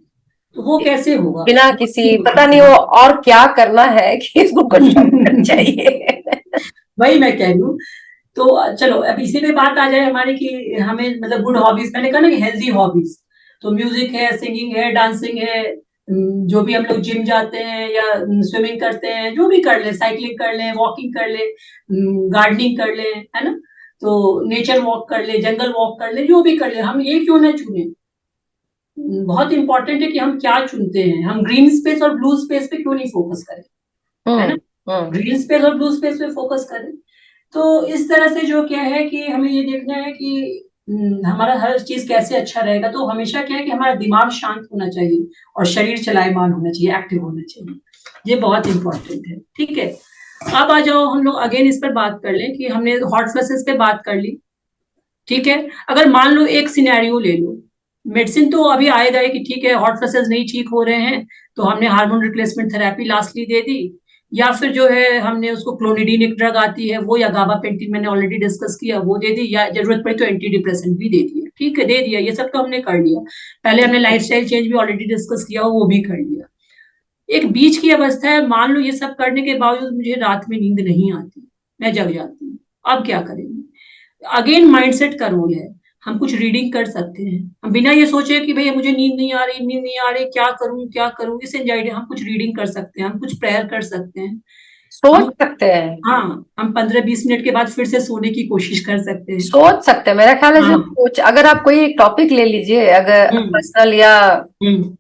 तो वो कैसे होगा, बिना वो नहीं किसी हो पता नहीं सकता। वो और क्या करना है कि इसको कुछ शॉर्टकट चाहिए। वही मैं कह रही हूँ। तो चलो अब इसी पे बात आ जाए हमारी कि हमें मतलब गुड हॉबीज, मैंने कहा ना कि हेल्दी हॉबीज, तो म्यूजिक है, सिंगिंग है, डांसिंग है, जो भी हम लोग जिम जाते हैं या स्विमिंग करते हैं, जो भी कर ले, साइकिलिंग कर ले, वॉकिंग कर ले, गार्डनिंग कर ले, है ना, तो नेचर वॉक कर ले, जंगल वॉक कर ले, जो भी कर ले, हम ये क्यों ना चुने। बहुत इंपॉर्टेंट है कि हम क्या चुनते हैं, हम ग्रीन स्पेस और ब्लू स्पेस पे क्यों नहीं फोकस करें, है ना, हम्म। हम्म। ग्रीन स्पेस और ब्लू स्पेस पे फोकस करें। तो इस तरह से जो क्या है कि हमें ये देखना है कि हमारा हर चीज कैसे अच्छा रहेगा, तो हमेशा क्या है कि हमारा दिमाग शांत होना चाहिए, और शरीर चलायमान होना चाहिए, एक्टिव होना चाहिए, ये बहुत इंपॉर्टेंट है। ठीक है, अब आ जाओ हम लोग अगेन इस पर बात कर लें कि हमने हॉट फ्लसेस पे बात कर ली। ठीक है, अगर मान लो एक सिनेरियो ले लो, मेडिसिन तो अभी आएगा कि ठीक है हॉट फ्लसेस नहीं ठीक हो रहे हैं, तो हमने हार्मोन रिप्लेसमेंट थेरेपी लास्टली दे दी, या फिर जो है हमने उसको क्लोनिडीन एक ड्रग आती है वो, या गाबापेंटिन मैंने ऑलरेडी डिस्कस किया वो दे दी, या जरूरत पड़ी तो एंटी डिप्रेसेंट भी दे दिया, ठीक है दे दिया, ये सब तो हमने कर लिया। पहले हमने लाइफस्टाइल चेंज भी ऑलरेडी डिस्कस किया, वो भी कर लिया। एक बीच की अवस्था है, मान लो ये सब करने के बावजूद मुझे रात में नींद नहीं आती, मैं जग जाती हूँ, अब क्या करेंगे? अगेन माइंडसेट का रोल है। हम कुछ रीडिंग कर सकते हैं, हम बिना ये सोचे कि भैया मुझे नींद नहीं आ रही, नींद नहीं आ रही, क्या करूं क्या करूं, इस एंजाइटी, हम कुछ रीडिंग कर सकते हैं, हम कुछ प्रेयर कर सकते हैं, सोच हम, सकते हैं। हाँ, हम 15-20 मिनट के बाद फिर से सोने की कोशिश कर सकते हैं। सोच सकते हैं, मेरा ख्याल है हाँ। सिर्फ सोच। अगर आप कोई एक टॉपिक ले लीजिए, अगर हम्म। पर्सनल या, हम्म।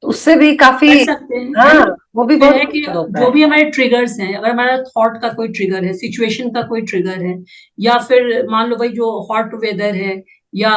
तो उससे भी काफी, कर सकते हैं, है हाँ, ना? वो भी ये बहुत है कि बेहतर होता जो है। भी हमारे ट्रिगर्स हैं, अगर हमारा थॉट का कोई ट्रिगर है, सिचुएशन का कोई ट्रिगर है, या फिर मान लो भाई जो हॉट वेदर है, या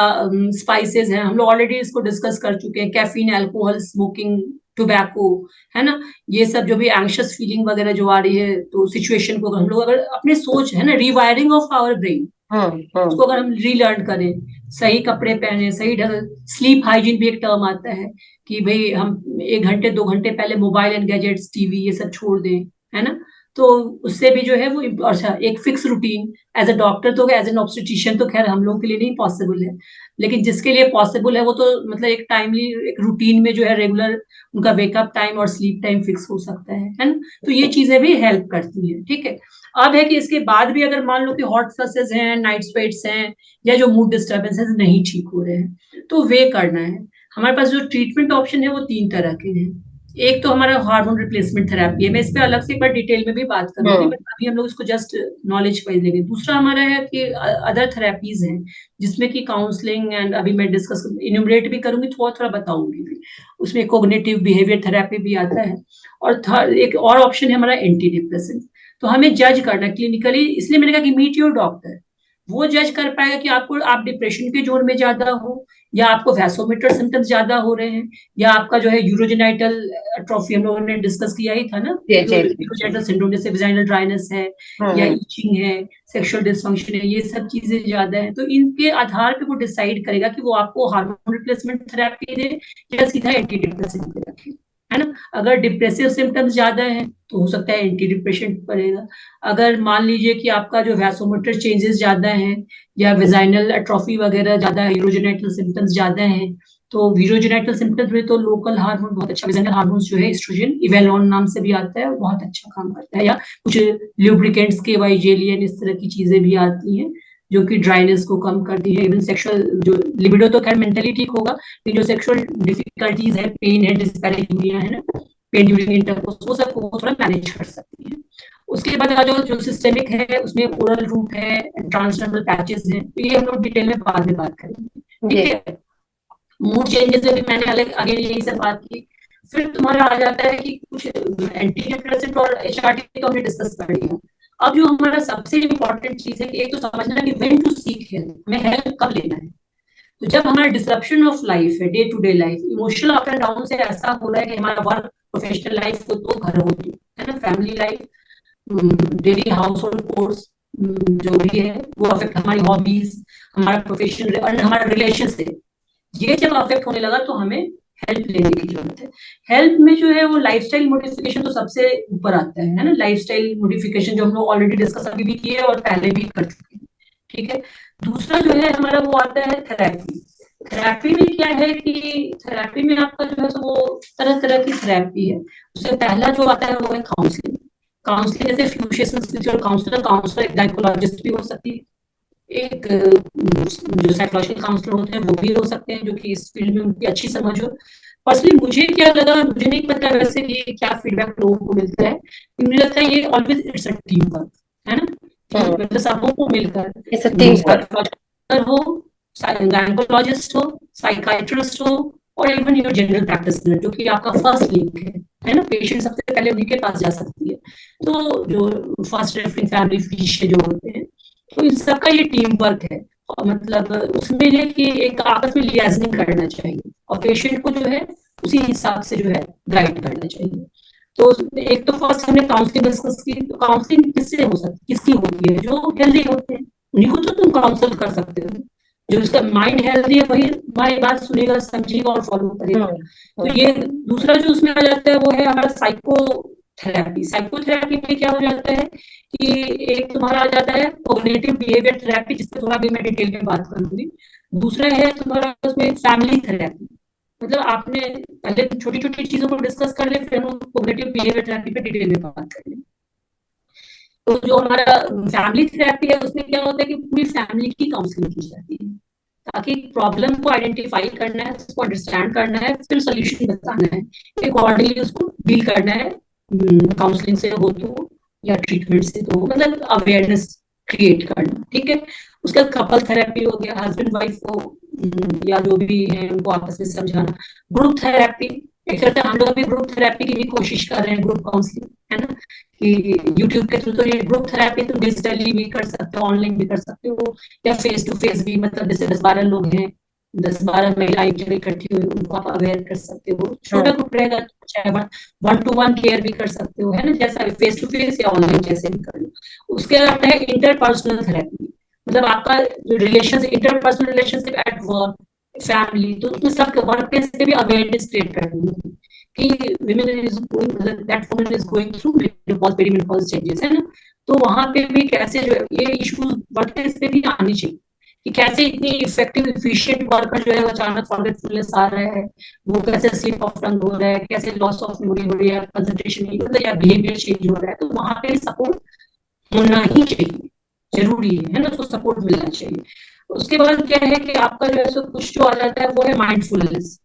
स्पाइसेस हैं, हम लोग ऑलरेडी इसको डिस्कस कर चुके हैं, कैफीन, अल्कोहल, स्मोकिंग, टोबैको, है ना? ये सब जो भी एंग्शियस फीलिंग वगैरह जो आ रही है, तो सिचुएशन को हम लोग अगर अपने सोच, है ना, रिवायरिंग ऑफ आवर ब्रेन, हम्म। उसको अगर हम रीलर्न करें, सही कपड़े पहने, सही ढंग, स्लीप हाइजीन भी एक टर्म आता है कि भाई हम 1 घंटे 2 घंटे पहले मोबाइल एंड गैजेट्स, टीवी, ये सब छोड़ दें, है ना? तो उससे भी जो है वो, अच्छा, एक fix routine, as a doctor तो, एज एन ऑब्स्टेट्रिशियन तो खैर हम लोग के लिए नहीं पॉसिबल है, लेकिन जिसके लिए पॉसिबल है वो तो मतलब एक टाइमली, एक रूटीन में जो है रेगुलर उनका वेकअप टाइम और स्लीप टाइम फिक्स हो सकता है ना? तो ये चीजें भी हेल्प करती हैं, ठीक है। अब है कि इसके बाद भी अगर मान लो कि हॉट फ्लसेस हैं, नाइट स्वेट्स हैं, या जो मूड डिस्टर्बेंसेस नहीं ठीक हो रहे हैं, तो वे करना है। हमारे पास जो ट्रीटमेंट ऑप्शन है वो 3 तरह के हैं। एक तो हमारा हार्मोन रिप्लेसमेंट थेरेपी है, मैं इस पे अलग से एक बार डिटेल में भी बात करूंगी, हम्म। बट अभी हम लोग इसको जस्ट नॉलेज वाइज देंगे। दूसरा हमारा है कि अदर थेरेपीज हैं, जिसमें कि काउंसलिंग, एंड अभी मैं डिस्कस इन्यूमरेट भी करूंगी, थोड़ा थोड़ा बताऊंगी भी, उसमें कोग्निटिव बिहेवियर थेरेपी भी आता है। और थर्ड एक और ऑप्शन है हमारा एंटी डिप्रेसेंट। तो हमें जज करना क्लिनिकली, इसलिए मैंने कहा कि मीट योर डॉक्टर, वो जज कर पाएगा कि आपको, आप डिप्रेशन के जोन में ज्यादा हो, या आपको वैसोमीटर सिम्टम्स ज्यादा हो रहे हैं, या आपका जो है यूरोजेनाइटल एट्रोफी, हम लोगों ने डिस्कस किया ही था ना, जी जी जी जी। यूरोजेनाइटल सिंड्रोम, जैसे वेजाइनल ड्राइनेस है, या हम्म। ईचिंग है, सेक्सुअल डिसफंक्शन है, ये सब चीजें ज्यादा है, तो इनके आधार पे वो डिसाइड करेगा कि वो आपको हार्मोन रिप्लेसमेंट थेरेपी दे, या सीधा एंटी डिप्रेसेंट पे रखे, है ना? अगर डिप्रेसिव सिम्टम्स ज्यादा है तो हो सकता है एंटी डिप्रेशेंट पड़ेगा। अगर मान लीजिए कि आपका जो वैसोमोटर चेंजेस ज्यादा हैं, या वेजाइनल एट्रोफी वगैरह ज्यादा है, यूरोजेनाइटल सिम्टम्स ज्यादा हैं, तो यूरोजेनाइटल सिम्टम्स में तो लोकल हार्मोन बहुत अच्छा, वेजाइनल हार्मोन जो है एस्ट्रोजन, इवेलॉन नाम से भी आता है, और बहुत अच्छा काम करता है। या कुछ ल्यूब्रिकेंट्स के, वाइजेलियन, इस तरह की चीजें भी आती हैं जो कि ड्राइनेस को कम करती है। इवन सेक्सुअल जो लिबिडो तो खैर मेंटली ठीक होगा, लेकिन जो सेक्सुअल डिफिकल्टीज है, पेन है, डिस्पैरेन्यूरिया है ना, पेन ड्यूरिंग इंटरकोर्स, वो सब को थोड़ा मैनेज कर सकती है। उसके बाद जो जो सिस्टेमिक है, उसमें ओरल रूट है, ट्रांसडर्मल पैचेस हैं, तो ये हम लोग डिटेल में बाद में बात करेंगे, जी। ठीक है। मूड चेंजेस में भी मैंने अलग आगे यही सब बात की। फिर तुम्हारा आ जाता है कि कुछ एंटी डिप्रेसेंट और एचआरटी तो हमने डिस्कस कर लिया। अब जो हमारा सबसे इम्पोर्टेंट चीज है कि एक तो समझना कि व्हेन टू सीक हेल्प, हमें हेल्प कब लेना है। तो जब हमारा डिसरप्शन ऑफ लाइफ है, day to day life, emotional up and down से ऐसा हो रहा है कि हमारा वर्क, प्रोफेशनल लाइफ को तो घर होती है ना, family life, daily house hold course, जो भी है वो अफेक्ट, हमारी हॉबीज, हमारा प्रोफेशन और हमारा रिलेशनशिप, ये जब अफेक्ट होने लगा तो हमें हेल्प लेने की जरूरत है। हेल्प में जो है वो लाइफस्टाइल मॉडिफिकेशन तो सबसे ऊपर आता है ना, लाइफस्टाइल मॉडिफिकेशन जो हम लोग ऑलरेडी डिस्कस अभी भी किए और पहले भी कर चुके हैं, ठीक है। दूसरा जो है हमारा वो आता है थेरेपी। थेरेपी में क्या है कि थेरेपी में आपका जो है वो तरह तरह की थेरेपी है। उससे पहला जो आता है वो है काउंसलिंग। काउंसलिंग जैसे फ्यूचर स्पिरिचुअल काउंसलर, काउंसलर गायकोलॉजिस्ट भी हो सकती है, एक जो साइकोलॉजिकल काउंसलर होते हैं वो भी हो सकते हैं, जो कि इस फील्ड में उनकी अच्छी समझ हो। पर्सनली मुझे क्या लगा, मुझे नहीं पता वैसे ये क्या फीडबैक लोगों को मिलता है, मुझे लगता है ये always it's a team work, है ना? मतलब सबों को मिलकर, it's a team work. Psychologist हो, गायकोलॉजिस्ट हो, साइकाइट्रिस्ट हो, और इवन योर जनरल प्रैक्टिशनर, जो कि आपका फर्स्ट लिंक है ना, पेशेंट सबसे पहले उन्हीं के पास जा सकती है। तो जो फर्स्ट रेफरिंग फैमिली फिजिशियन जो होते हैं, तो इन सबका ये टीम वर्क है। और मतलब उसमें है कि एक आपस में लियाजनिंग करना चाहिए, और पेशेंट को जो है उसी हिसाब से जो है गाइड करना चाहिए। तो एक तो फर्स्ट हमने काउंसलिंग डिस्कस की, तो काउंसलिंग किससे हो सकती, किसकी होती है? जो हेल्दी होते हैं उन्हीं को तो तुम काउंसल कर सकते हो। जो उसका माइंड हेल्दी है वही हमारी बात सुनेगा, समझेगा और फॉलो करेगा। तो ये दूसरा जो उसमें आ जाता है वो है हमारा साइको थेरेपी। साइकोथेरेपी में क्या हो जाता है कि एक तुम्हारा आ जाता है कॉग्निटिव बिहेवियर थेरेपी, जिसपे थोड़ा भी मैं डिटेल में बात करूंगी। दूसरा है तुम्हारा उसमें फैमिली थेरेपी, मतलब आपने पहले छोटी छोटी चीजों को डिस्कस कर ले, फिर हम कॉग्निटिव बिहेवियर थेरेपी पे डिटेल में बात कर लें। तो जो हमारा फैमिली थेरेपी है उसमें क्या होता है कि पूरी फैमिली की काउंसलिंग की जाती है, ताकि प्रॉब्लम को आइडेंटिफाई करना है, उसको अंडरस्टैंड करना है, फिर सोल्यूशन बताना है, अकॉर्डिंगली उसको डील करना है, काउंसलिंग से हो तो या ट्रीटमेंट से तो, मतलब अवेयरनेस क्रिएट करना, ठीक है। उसका कपल थेरेपी हो गया, हस्बैंड वाइफ को या जो भी है उनको आपस में समझाना। ग्रुप थेरेपी, एक तरह से हम लोग अभी ग्रुप थेरेपी की भी कोशिश कर रहे हैं, ग्रुप काउंसलिंग, है ना, कि यूट्यूब के थ्रू। तो ये ग्रुप थेरेपी तुम डिजिटली भी कर सकते हो, ऑनलाइन भी कर सकते हो, या फेस टू फेस भी, मतलब जैसे 10-12 लोग हैं, 10-12 महिला एक जगह इकट्ठी हुई, उनको आप अवेयर कर सकते हो। छोटा ग्रुप रहेगा तो चाहे 1-to-1 केयर भी कर सकते हो, है ना, जैसा फेस टू फेस या ऑनलाइन जैसे भी कर लो। उसके अलावा है इंटरपर्सनल थेरेपी, मतलब आपका जो relation, interpersonal relationship at work, family, तो उसमें सब वर्क प्लेस पे भी अवेयरनेस क्रिएट करनी है कि women is going, मतलब that woman is going through menopause, perimenopause changes, है ना। तो वहां पे भी कैसे जो ये इश्यूज वर्क प्लेस पे भी आनी चाहिए, कि कैसे इतनी इफेक्टिव इफिशिएंट वर्कर जो है अचानक फॉरगेटफुलनेस आ रहा है, वो कैसे स्लिप ऑफ टंग हो रहा है, कैसे लॉस ऑफ मेमोरी हो रही है, कंसंट्रेशन नहीं होता, या बिहेवियर चेंज हो रहा है, तो वहां पे सपोर्ट होना ही चाहिए, जरूरी है ना, उसको सपोर्ट मिलना चाहिए। उसके बाद क्या है कि आपका जो है सो कुछ जो आ जाता है वो है माइंडफुलनेस।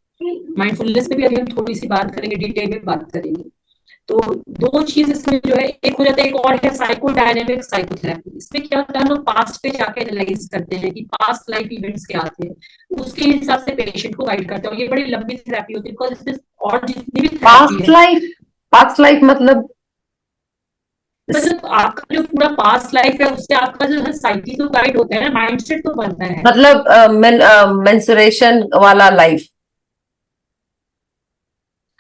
माइंडफुलनेस में भी अभी हम थोड़ी सी बात करेंगे, डिटेल में बात करेंगे। तो दो चीज इसमें जो है, एक हो जाता है, एक और है साइको डायनेमिक साइकोथेरेपी। इसमें क्या होता है, हम लोग पास्ट पे जाके एनालाइज करते हैं कि पास्ट लाइफ इवेंट्स क्या आते हैं, उसके हिसाब से पेशेंट को गाइड करते हैं, और ये बड़ी लंबी थेरेपी होती है, बिकॉज इसमें और जितनी भी थेरेपी पास्ट है, लाइफ, पास्ट लाइफ मतलब आपका जो पूरा पास्ट लाइफ है उससे आपका जो है साइकी तो गाइड होता है ना, माइंडसेट तो बनता है। मतलब मेंसुरेशन वाला लाइफ।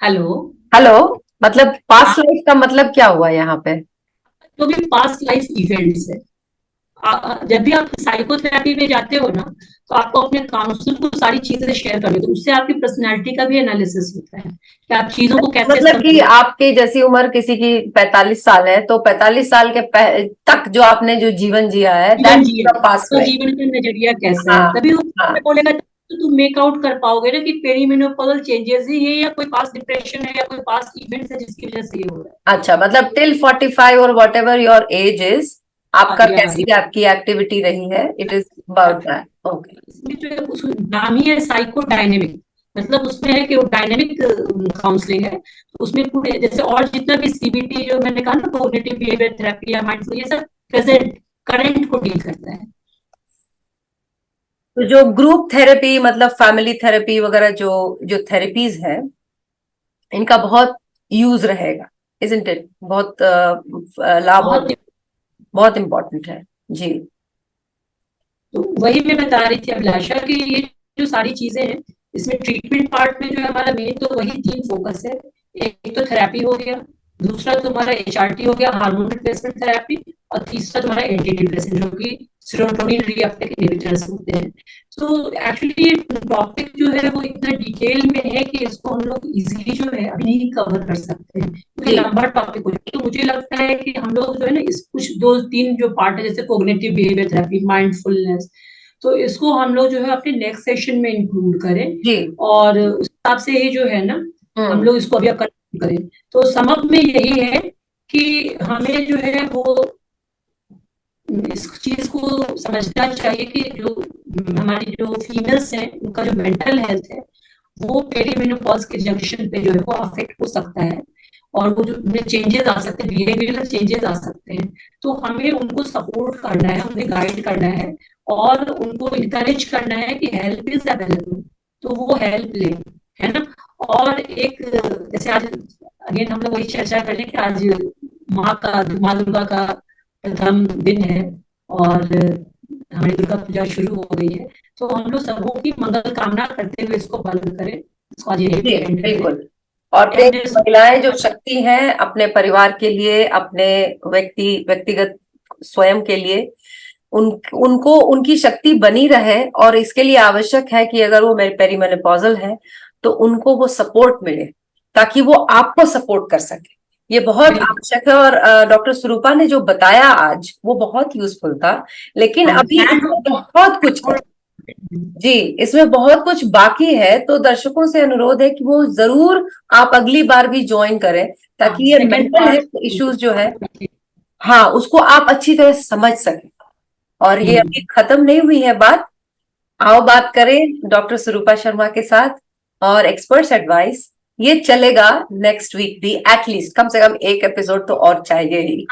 हेलो। हेलो, मतलब पास्ट हाँ, लाइफ का मतलब क्या हुआ यहाँ पे? तो भी पास्ट लाइफ इवेंट्स है। जब भी आप साइकोथेरेपी में जाते हो ना, तो आपको अपने काउंसलर को सारी चीजें शेयर करनी, तो उससे आपकी पर्सनैलिटी का भी एनालिसिस होता है कि आप चीजों को कैसे मतलब कि समझ। आपकी जैसी उम्र किसी की 45 साल है, तो 45 साल के तक जो आपने जो जीवन जिया है, जीवन दैट जिए, इज पास्ट तो लाइफ। जीवन का नजरिया कैसा है, हाँ, तभी वो हाँ। बोलेगा, तो तुम मेक आउट कर पाओगे ना कि पेरीमेनोपॉजल चेंजेस ही है, या कोई पास्ट डिप्रेशन है, या कोई पास्ट इवेंट्स है जिसकी वजह से ये हो रहा अच्छा, मतलब टिल 45 और what ever your age is, आपका है। कैसी आपकी एक्टिविटी रही है, it is about that. Okay. इसमें जो है नाम ही है साइको डायनेमिक, मतलब उसमें है कि वो डायनेमिक काउंसलिंग है। तो उसमें पूरे जैसे और जितना भी सीबीटी जो मैंने कहा ना, कॉग्निटिव बिहेवियर थेरेपी या माइंडफुल, ये सब प्रेजेंट करंट को डील करता है। तो जो ग्रुप थेरेपी, मतलब फैमिली थेरेपी वगैरह, जो जो थेरेपीज है, इनका बहुत यूज रहेगा, इजंट इट? बहुत लाभ बहुत। होगा, बहुत इंपॉर्टेंट है। जी। तो वही मैं बता रही थी अभिलाषा की, ये जो सारी चीजें हैं, इसमें ट्रीटमेंट पार्ट में जो है हमारा मेन तो वही 3 फोकस है। एक तो थेरेपी हो गया, दूसरा तुम्हारा एचआरटी हो गया, हार्मोन रिप्लेसमेंट थेरेपी, और तीसरा तुम्हारा एंटी डिप्रेसेंट जो कि सेरोटोनिन रीअपटेक इनहिबिटर्स होते हैं। तो एक्चुअली ये टॉपिक जो है वो इतना डिटेल में है कि इसको हम लोग इजीली जो है अभी नहीं कवर कर सकते हैं, क्योंकि लंबा टॉपिक हो जाए। तो मुझे लगता है कि हम लोग जो है ना, इस कुछ 2-3 जो पार्ट है, जैसे कोग्निटिव बिहेवियर थेरेपी, माइंडफुलनेस, तो इसको हम लोग जो है अपने नेक्स्ट सेशन में इंक्लूड करें, जी। और उस हिसाब से ये जो है ना, हम हम्म। लोग इसको अभी करें। तो समझ में यही है कि हमें जो है वो इस चीज को समझना चाहिए कि जो हमारी जो फीमेल्स हैं उनका जो मेंटल हेल्थ है, वो पेरीमेनोपॉज के जंक्शन पे जो है वो अफेक्ट हो सकता है, और वो जो चेंजेस आ सकते हैं, बिहेवियरल चेंजेस आ सकते हैं। तो हमें उनको सपोर्ट करना है, उन्हें गाइड करना है, और उनको इंकरेज करना है कि हेल्प इज अवेलेबल, तो वो हेल्प ले, है ना। और एक, जैसे आज अगेन हम लोग वही चर्चा करें कि आज माँ दुर्गा का प्रथम दिन है, और हमारी दुर्गा पूजा शुरू हो गई है। तो हम लोग सबों की मंगल कामना करते हुए इसको बंद करें, इसको आज यहीं जी, पे एंड करें। बिल्कुल। और एंड महिलाएं जो शक्ति हैं अपने परिवार के लिए, अपने व्यक्तिगत स्वयं के लिए, उन उनको उनकी शक्ति बनी रहे, और इसके लिए आवश्यक है कि अगर वो पेरीमेनोपॉजल है तो उनको वो सपोर्ट मिले, ताकि वो आपको सपोर्ट कर सके। ये बहुत बिल्कुल। आवश्यक है। और डॉक्टर स्वरूपा ने जो बताया आज वो बहुत यूजफुल था, लेकिन हाँ, अभी ध्यान इसमें बहुत कुछ है। और- जी, इसमें बहुत कुछ बाकी है, तो दर्शकों से अनुरोध है कि वो जरूर आप अगली बार भी ज्वाइन करें, हाँ, ताकि ये सेकंड मेंटल हेल्थ इश्यूज जो है, पार्ट। हाँ, उसको आप अच्छी तरह समझ सकें। और ये अभी खत्म नहीं हुई है बात। आओ बात करें डॉक्टर स्वरूपा शर्मा के साथ, और एक्सपर्ट्स एडवाइस ये चलेगा नेक्स्ट वीक भी, एटलीस्ट कम से कम एक एपिसोड तो और चाहिए ही।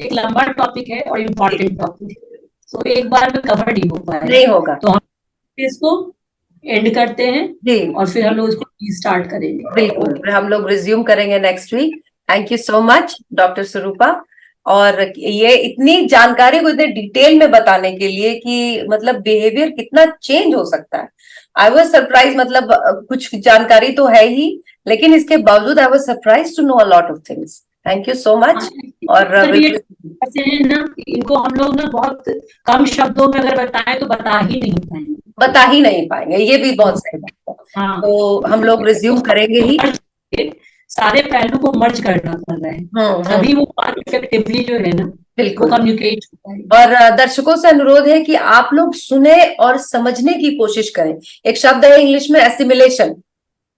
एक लंबा टॉपिक है और इम्पोर्टेंट टॉपिक है, तो एक बार में कवर नहीं हो पाएगा, नहीं होगा। तो हम इसको एंड करते हैं जी, और फिर हम लोग इसको स्टार्ट करेंगे। बिल्कुल, फिर हम लोग रिज्यूम करेंगे next week. Thank you so much doctor Swarupa, और ये इतनी जानकारी को इतने डिटेल में बताने के लिए कि मतलब बिहेवियर कितना चेंज हो सकता है। आई वाज सरप्राइज, मतलब कुछ जानकारी तो है ही, लेकिन इसके बावजूद I was surprise to know a lot of things. Thank you so much. और ऐसे हैं ना, इनको हम लोग ना बहुत कम शब्दों में अगर बताएं तो बता ही नहीं पाएंगे। बता ही नहीं पाएंगे, ये भी बहुत सही बात है। हाँ, तो हम लोग रिज्यूम करेंगे ही। सारे पहलू को मर्ज करना पड़ रहा है, तभी वो बात इफेक्टिवली जो है ना, वो बिल्कुल। कम्युनिकेट होता है। और दर्शकों से अनुरोध है कि आप लोग सुने और समझने की कोशिश करें। एक शब्द है इंग्लिश में एसिमिलेशन,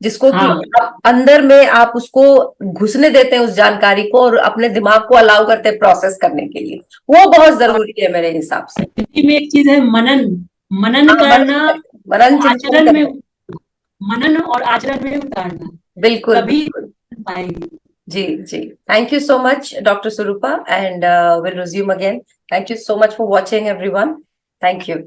जिसको कि हाँ, आप अंदर में आप उसको घुसने देते हैं उस जानकारी को, और अपने दिमाग को अलाउ करते हैं प्रोसेस करने के लिए, वो बहुत जरूरी है मेरे हिसाब से। हिंदी में एक चीज है मनन, मनन हाँ, करना, मनन चिंतन आचरण में, करें। मनन और आचरण में उतारना, बिल्कुल, तभी बिल्कुल। पाएंगे। जी, जी। Thank you so much doctor Swarupa, and will resume again. Thank you so much for watching, everyone. Thank you.